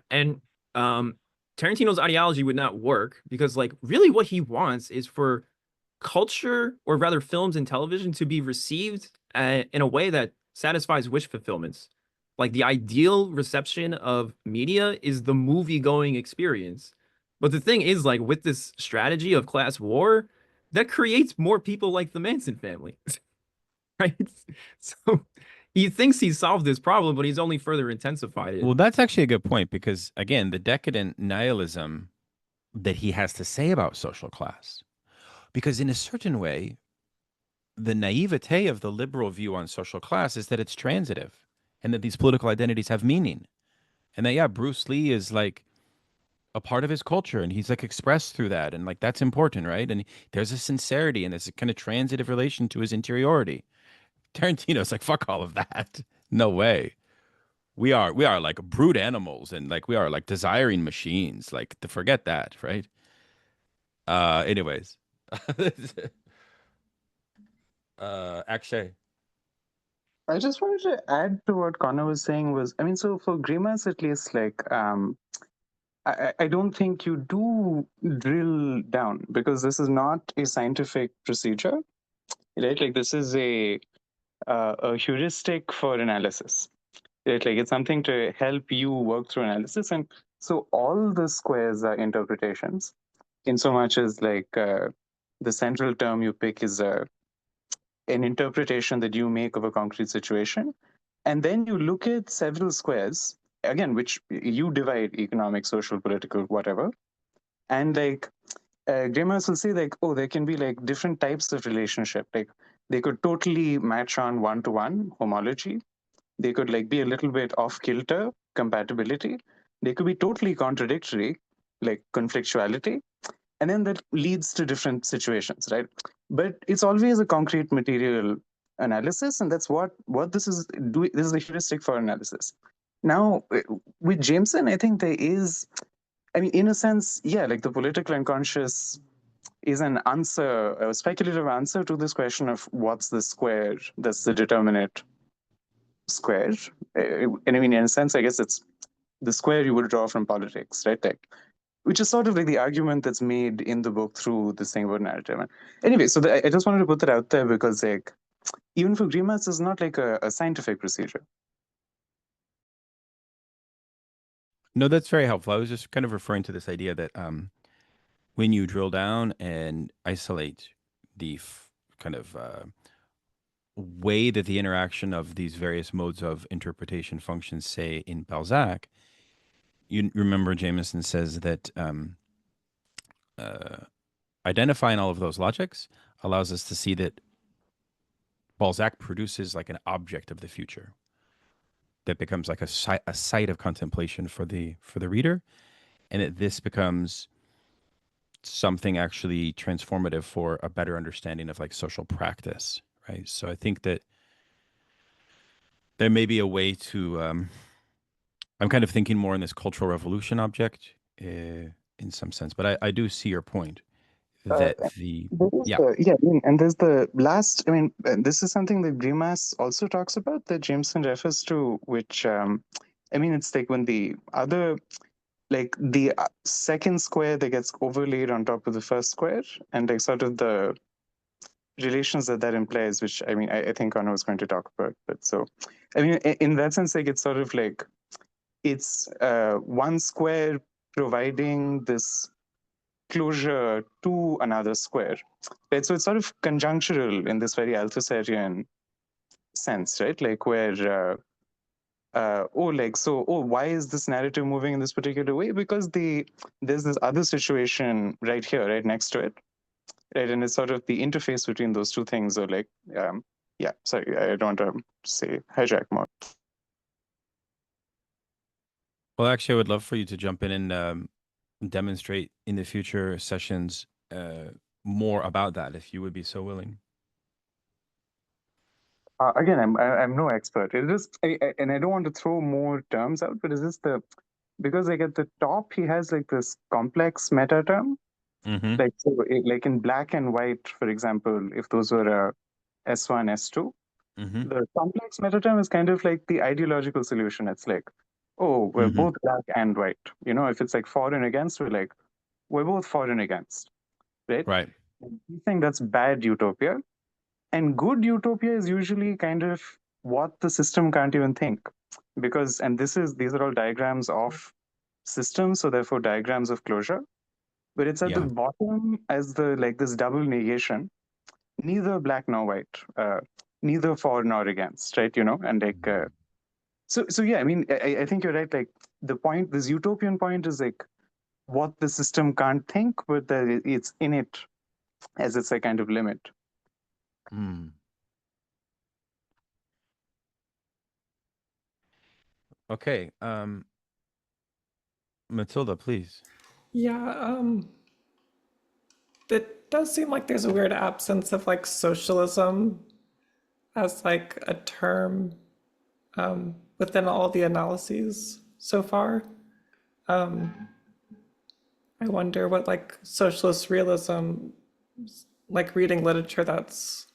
and Tarantino's ideology would not work because really what he wants is for culture, or rather films and television, to be received in a way that satisfies wish fulfillments. Like the ideal reception of media is the movie going experience. But the thing is, with this strategy of class war, that creates more people like the Manson family. Right? So he thinks he solved this problem, but he's only further intensified it. Well, that's actually a good point because, again, the decadent nihilism that he has to say about social class, because in a certain way, the naivete of the liberal view on social class is that it's transitive and that these political identities have meaning. And that, yeah, Bruce Lee is like a part of his culture and he's like expressed through that. And like, that's important, right? And there's a sincerity and there's a kind of transitive relation to his interiority. Tarantino's like, fuck all of that. No way. We are like brute animals and like we are like desiring machines. Like to forget that, right? Anyways. Akshay. I just wanted to add to what Connor was saying I mean, so for Greimas at least, I don't think you do drill down because this is not a scientific procedure, right? Like this is a heuristic for analysis, right? Like it's something to help you work through analysis, and so all the squares are interpretations, in so much as the central term you pick is an interpretation that you make of a concrete situation, and then you look at several squares again, which you divide economic, social, political, whatever, and Greimas will say oh, there can be different types of relationship. Like they could totally match on one-to-one homology. They could be a little bit off kilter, compatibility. They could be totally contradictory, like conflictuality. And then that leads to different situations, right? But it's always a concrete material analysis, and that's what this is doing. This is a heuristic for analysis. Now, with Jameson, I think there is I mean, in a sense, yeah, like the political unconscious is an answer, a speculative answer to this question of what's the square that's the determinate square. And I mean, in a sense, I guess it's the square you would draw from politics, right? Like, which is sort of like the argument that's made in the book through this thing about narrative. And anyway, so I just wanted to put that out there because, like, even for Greimas, it's not like a scientific procedure. No, that's very helpful. I was just kind of referring to this idea that when you drill down and isolate the kind of way that the interaction of these various modes of interpretation functions, say in Balzac, you remember Jameson says that identifying all of those logics allows us to see that Balzac produces like an object of the future that becomes like a site of contemplation for the reader, and that this becomes something actually transformative for a better understanding of like social practice, right? So I think that there may be a way to I'm kind of thinking more in this cultural revolution object in some sense, but I do see your point that yeah. I mean, and there's the last, I mean, this is something that Greimas also talks about that Jameson refers to, which, I mean, it's like when the other, like the second square that gets overlaid on top of the first square, and like sort of the relations that implies, which I mean, I think Conor was going to talk about. But so, I mean, in that sense, like it's sort of like, it's one square providing this closure to another square, right? So it's sort of conjunctural in this very Althuserian sense, right? Like where, why is this narrative moving in this particular way? Because there's this other situation right here, right next to it, right? And it's sort of the interface between those two things, or like, yeah, sorry, I don't want to say hijack more. Well, actually, I would love for you to jump in and demonstrate in the future sessions more about that, if you would be so willing. Again, I'm no expert. It is, and I don't want to throw more terms out, but is this because like at the top he has like this complex meta term, like so, like in black and white, for example, if those were S1, S2, the complex meta term is kind of like the ideological solution. It's like, oh, we're both black and white. You know, if it's like for and against, we're both for and against, right? Right. We think that's bad utopia. And good utopia is usually kind of what the system can't even think. Because, and these are all diagrams of systems, so therefore diagrams of closure. But it's at the bottom as this double negation, neither black nor white, neither for nor against, right? You know, and like, so yeah, I mean, I think you're right. Like the point, this utopian point is like what the system can't think, but that it's in it as its a kind of limit. Okay. Matilda, please. Yeah, it does seem like there's a weird absence of like socialism as like a term within all the analyses so far. I wonder what like socialist realism, like reading literature that's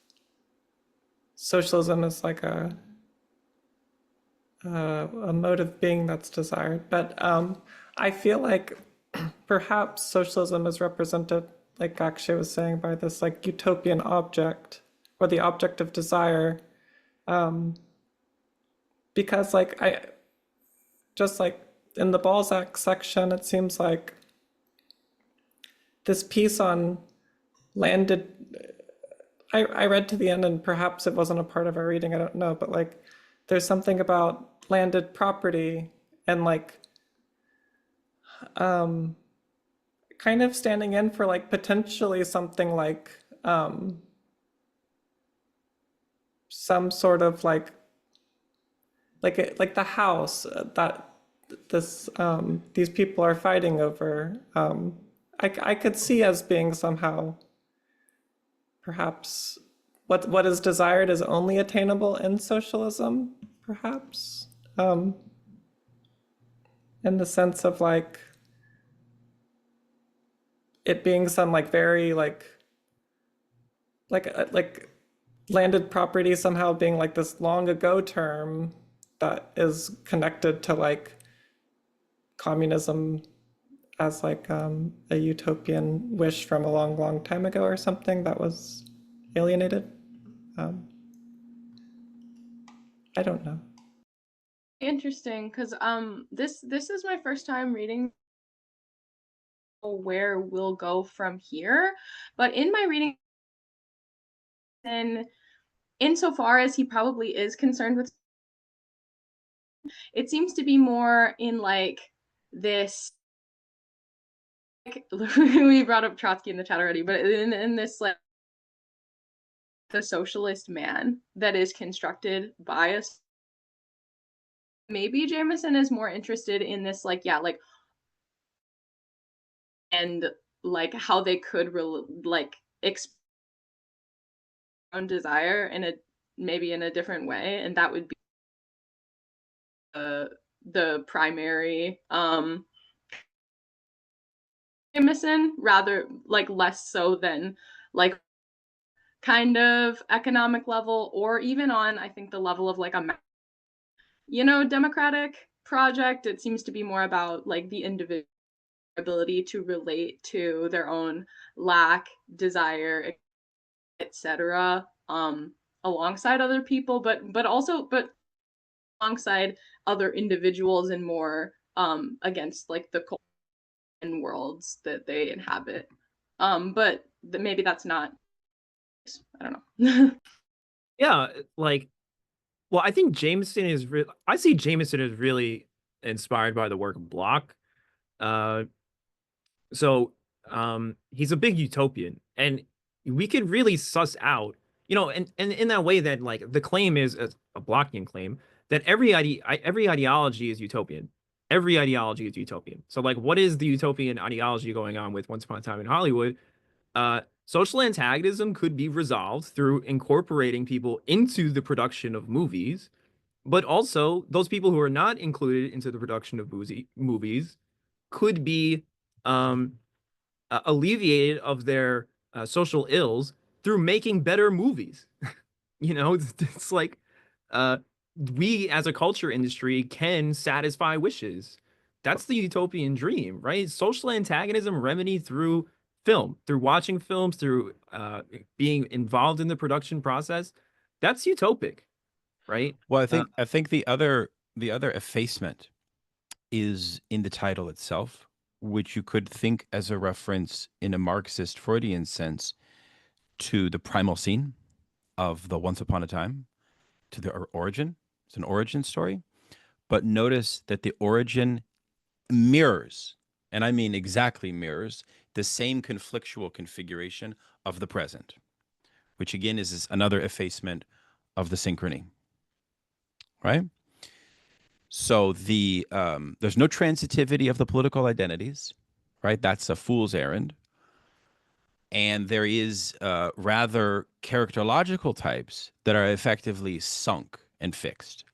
socialism is like a mode of being that's desired. But I feel like perhaps socialism is represented, like Akshay was saying, by this like utopian object or the object of desire. Because like I just like in the Balzac section, it seems like this piece on landed, I read to the end and perhaps it wasn't a part of our reading, I don't know, but like there's something about landed property and like kind of standing in for like potentially something like some sort of like the house that these people are fighting over. I could see as being somehow perhaps what is desired is only attainable in socialism, perhaps, in the sense of like it being some like very like landed property somehow being like this long ago term that is connected to like communism as like a utopian wish from a long time ago or something that was alienated. um, I don't know. Interesting, because this is my first time reading where we'll go from here, but in my reading, and insofar as he probably is concerned with, it seems to be more in like this, like, we brought up Trotsky in the chat already, but in this like the socialist man that is constructed by us. Maybe Jameson is more interested in this, like, yeah, like, and like how they could like express own desire in a maybe in a different way, and that would be the primary Jameson, rather like less so than like kind of economic level, or even on, I think, the level of like a democratic project. It seems to be more about like the individual ability to relate to their own lack, desire, etc. Alongside other people, but also alongside other individuals, and more against like the culture and worlds that they inhabit. But maybe that's not, I don't know. Yeah, like, well, I think Jameson is I see Jameson as really inspired by the work of Block. Uh, so he's a big utopian, and we could really suss out, and in that way that like the claim is a Blockian claim that every ideology is utopian. Every ideology is utopian. So like, what is the utopian ideology going on with Once Upon a Time in Hollywood? Social antagonism could be resolved through incorporating people into the production of movies, but also those people who are not included into the production of movies could be um, alleviated of their social ills through making better movies. It's like uh, we as a culture industry can satisfy wishes. That's the utopian dream, right? Social antagonism remedied through film, through watching films, through being involved in the production process. That's utopic, right? Well, I think the other effacement is in the title itself, which you could think as a reference in a Marxist Freudian sense to the primal scene of the Once Upon a Time, to the origin. It's an origin story. But notice that the origin mirrors, and I mean exactly mirrors, the same conflictual configuration of the present, which again is another effacement of the synchrony, right? So there's no transitivity of the political identities, right? That's a fool's errand. And there is rather characterological types that are effectively sunk and fixed.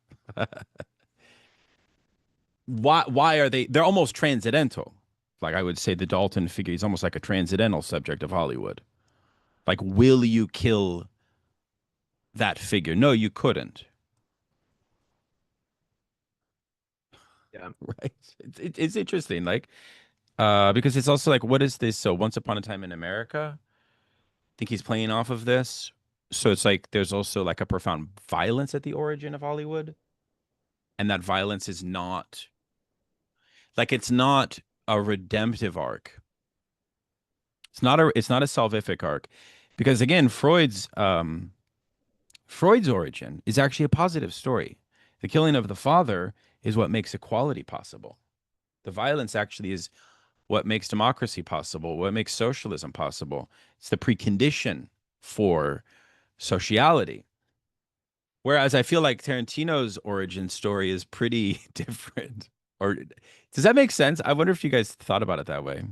Why are they? They're almost transcendental. Like I would say, the Dalton figure is almost like a transcendental subject of Hollywood. Like, will you kill that figure? No, you couldn't. Yeah. Right? It's interesting. Like, because it's also like, what is this? So, Once Upon a Time in America. I think he's playing off of this. So it's like there's also like a profound violence at the origin of Hollywood, and that violence is not like it's not a redemptive arc. It's not a salvific arc, because again, Freud's origin is actually a positive story. The killing of the father is what makes equality possible. The violence actually is what makes democracy possible, what makes socialism possible. It's the precondition for sociality. Whereas I feel like Tarantino's origin story is pretty different. Or does that make sense? I wonder if you guys thought about it that way.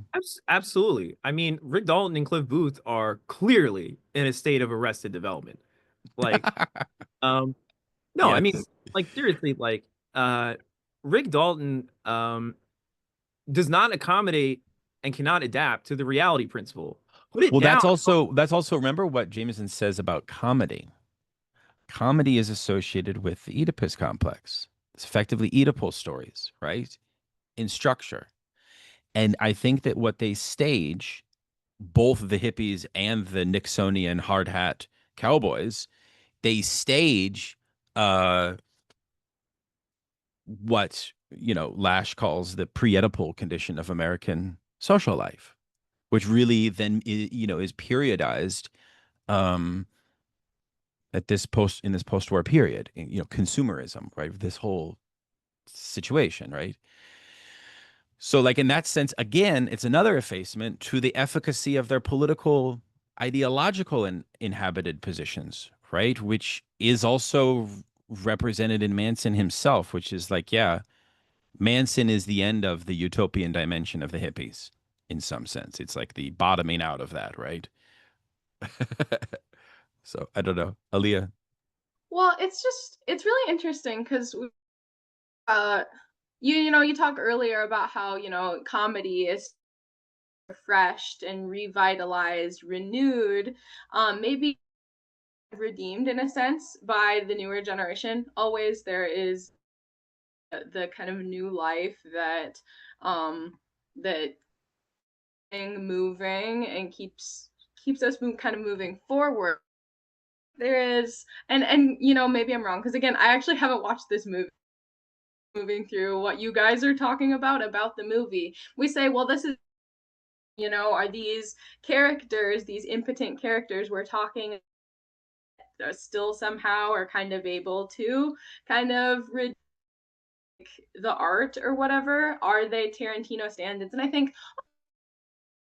Absolutely. I mean, Rick Dalton and Cliff Booth are clearly in a state of arrested development. Like, um, no, I mean, Yes. like seriously, like Rick Dalton does not accommodate and cannot adapt to the reality principle. Put it Well, down. that's also remember what Jameson says about comedy. Comedy is associated with the Oedipus complex. It's effectively Oedipal stories, right? In structure. And I think that what they stage, both the hippies and the Nixonian hard hat cowboys, they stage what Lash calls the pre-Oedipal condition of American social life, which really then is periodized at this post-war period, consumerism, right? This whole situation, right? So, like, in that sense, again, it's another effacement to the efficacy of their political, ideological, and inhabited positions, right? Which is also represented in Manson himself, which is like, yeah, Manson is the end of the utopian dimension of the hippies in some sense. It's like the bottoming out of that, right? So, I don't know. Aaliyah. Well, it's really interesting because you talked earlier about how comedy is refreshed and revitalized, renewed, maybe redeemed in a sense by the newer generation. Always there is the kind of new life that moving and keeps us kind of moving forward. There is, and maybe I'm wrong because again I actually haven't watched this movie. Moving through what you guys are talking about the movie, we say, well, this is are these characters, these impotent characters we're talking still somehow are kind of able to kind of the art or whatever? Are they Tarantino standards? And I think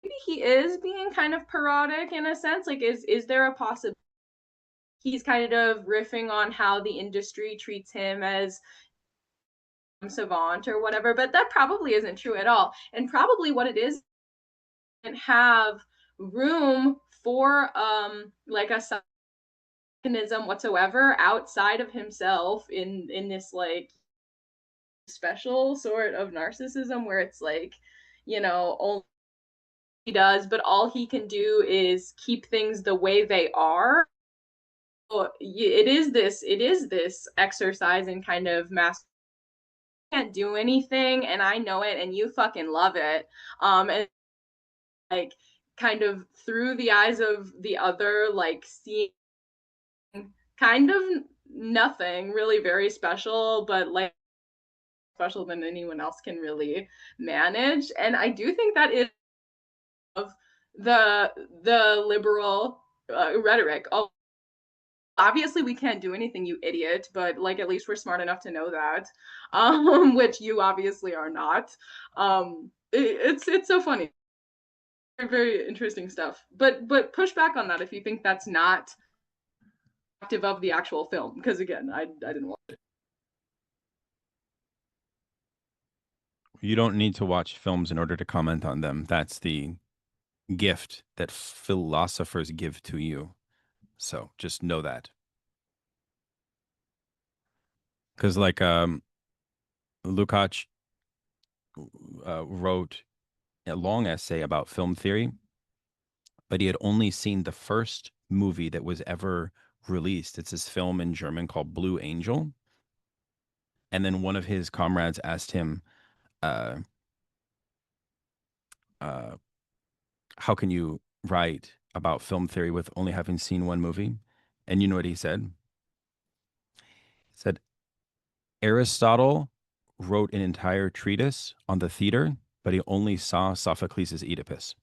maybe he is being kind of parodic in a sense. Like, is there a possibility he's kind of riffing on how the industry treats him as savant or whatever? But that probably isn't true at all. And probably what it is, didn't have room for like a mechanism whatsoever outside of himself in this like special sort of narcissism where it's like only he does, but all he can do is keep things the way they are. So it is this exercise in kind of mass can't do anything and I know it and you fucking love it, and like kind of through the eyes of the other, like seeing kind of nothing really very special, but like special than anyone else can really manage. And I do think that is of the liberal rhetoric. Obviously we can't do anything, you idiot, but like at least we're smart enough to know that, which you obviously are not. It's so funny, very interesting stuff, but push back on that if you think that's not active of the actual film, because again I didn't watch it. You don't need to watch films in order to comment on them. That's the gift that philosophers give to you. So just know that. Because like Lukács wrote a long essay about film theory, but he had only seen the first movie that was ever released. It's this film in German called Blue Angel. And then one of his comrades asked him, how can you write about film theory with only having seen one movie? And you know what he said? He said, Aristotle wrote an entire treatise on the theater, but he only saw Sophocles' Oedipus.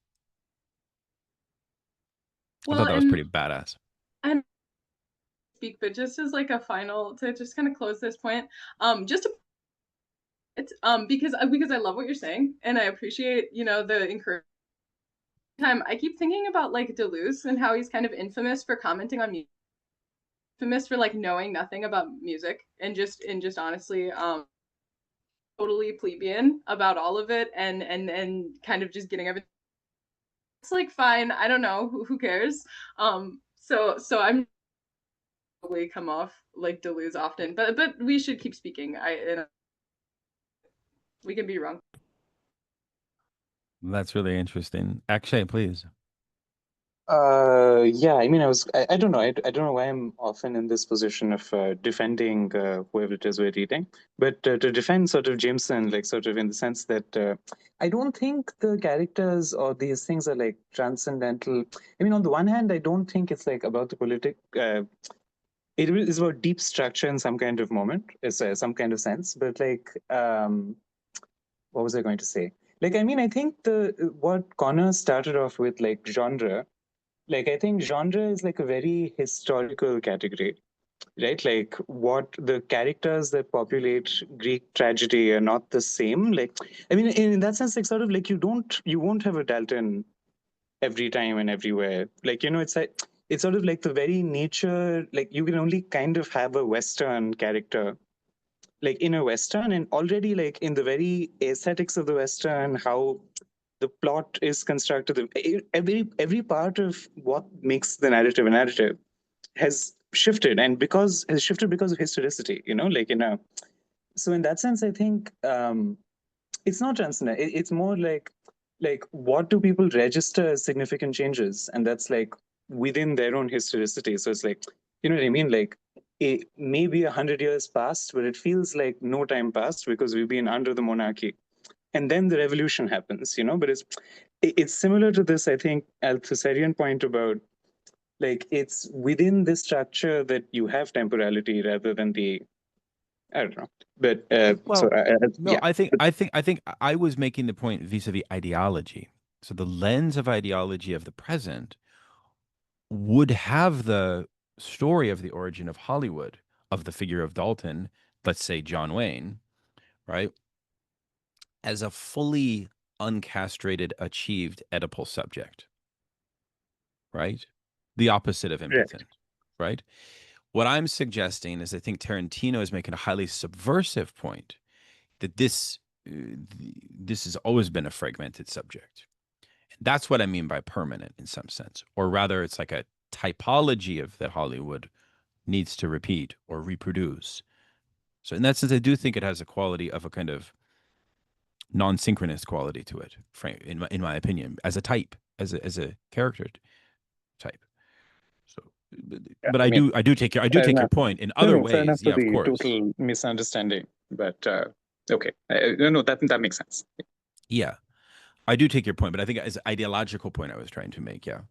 I Well, thought that was pretty badass. and speak, but just as like a final to just kind of close this point, just to, it's because I love what you're saying and I appreciate the encouragement. Time I keep thinking about like Deleuze and how he's kind of infamous for commenting on music, infamous for like knowing nothing about music and just honestly totally plebeian about all of it and kind of just getting everything. It's like fine, I don't know, who cares. So I'm probably come off like Deleuze often, but we should keep speaking. We can be wrong. That's really interesting. Akshay, please. Yeah, I mean, I don't know. I don't know why I'm often in this position of defending whoever it is we're reading, but to defend sort of Jameson, like sort of in the sense that I don't think the characters or these things are like transcendental. I mean, on the one hand, I don't think it's like about the it is about deep structure in some kind of moment, it's some kind of sense, but like, what was I going to say? Like, I mean, I think the what Connor started off with, like genre, like I think genre is like a very historical category, right? Like what the characters that populate Greek tragedy are not the same. Like, I mean, in that sense, like sort of like you won't have a Dalton every time and everywhere. Like, it's sort of like the very nature, like you can only kind of have a Western character, like in a Western, and already like in the very aesthetics of the Western, how the plot is constructed, every part of what makes the narrative a narrative has shifted, and because has shifted because of historicity, like so in that sense, I think it's not transcendent. It's more like what do people register as significant changes, and that's like within their own historicity. So it's like, you know what I mean? Like it may be 100 years past, but it feels like no time passed because we've been under the monarchy, and then the revolution happens. But it's similar to this, I think, Althusserien point about like it's within this structure that you have temporality rather than the, I don't know, but Well, no, yeah. I think I was making the point vis-a-vis ideology. So the lens of ideology of the present would have the story of the origin of Hollywood, of the figure of Dalton, let's say John Wayne, right, as a fully uncastrated, achieved Oedipal subject, right? The opposite of impotent, right? What I'm suggesting is I think Tarantino is making a highly subversive point that this has always been a fragmented subject. And that's what I mean by permanent in some sense, or rather, it's like a typology of that Hollywood needs to repeat or reproduce. So in that sense, I do think it has a quality of a kind of non-synchronous quality to it, in my opinion, as a type, as a character type. So, Yeah, but I mean, I do take fair your enough. point in No, other no, fair enough ways. for Yeah, of the course. total misunderstanding, but okay, no, that makes sense. Yeah, I do take your point, but I think as an ideological point I was trying to make, yeah,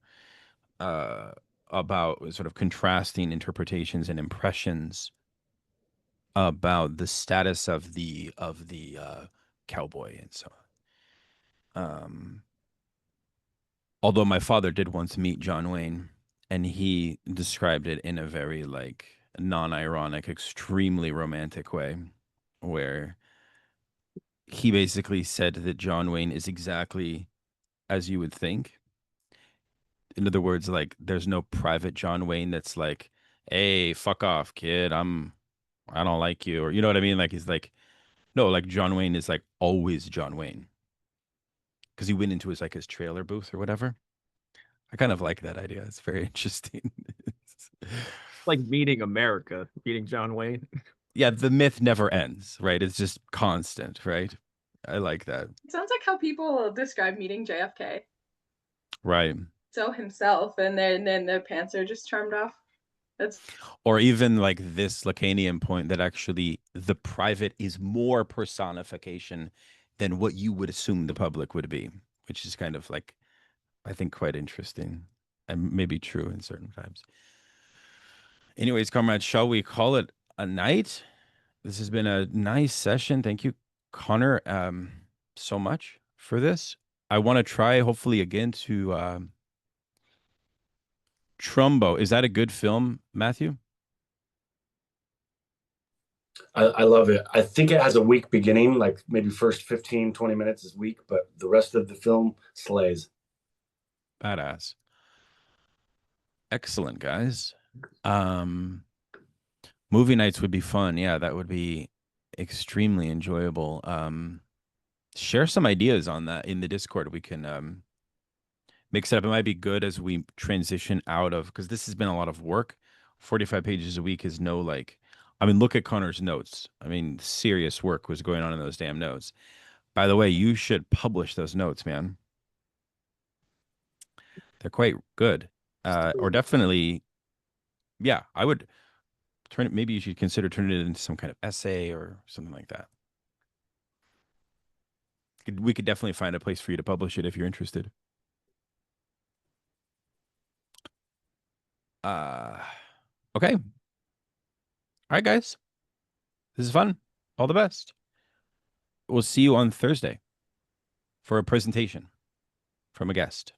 about sort of contrasting interpretations and impressions about the status of the cowboy and so on. Although my father did once meet John Wayne, and he described it in a very like non-ironic, extremely romantic way, where he basically said that John Wayne is exactly as you would think. In other words, like there's no private John Wayne that's like, "Hey, fuck off, kid. I don't like you," or you know what I mean? Like he's like, no, like John Wayne is like always John Wayne because he went into his trailer booth or whatever. I kind of like that idea. It's very interesting. Like meeting America, meeting John Wayne. Yeah, the myth never ends, right? It's just constant, right? I like that. It sounds like how people describe meeting JFK. Right. So himself, and then their pants are just charmed off. That's Or even like this Lacanian point that actually the private is more personification than what you would assume the public would be, which is kind of like, I think, quite interesting and maybe true in certain times. Anyways, comrades, shall we call it a night? This has been a nice session. Thank you, Connor, so much for this. I want to try, hopefully, again to Trumbo. Is that a good film, Matthew? I love it. I think it has a weak beginning, like maybe first 15, 20 minutes is weak, but the rest of the film slays. Badass. Excellent, guys. Movie nights would be fun. Yeah, that would be extremely enjoyable. Share some ideas on that in the Discord. We can mix it up. It might be good as we transition out of, because this has been a lot of work. 45 pages a week is no like, I mean, look at Connor's notes. I mean, serious work was going on in those damn notes. By the way, you should publish those notes, man. They're quite good. Or definitely, yeah, I would turn it. Maybe you should consider turning it into some kind of essay or something like that. We could definitely find a place for you to publish it if you're interested. Okay. All right, guys. This is fun. All the best. We'll see you on Thursday for a presentation from a guest.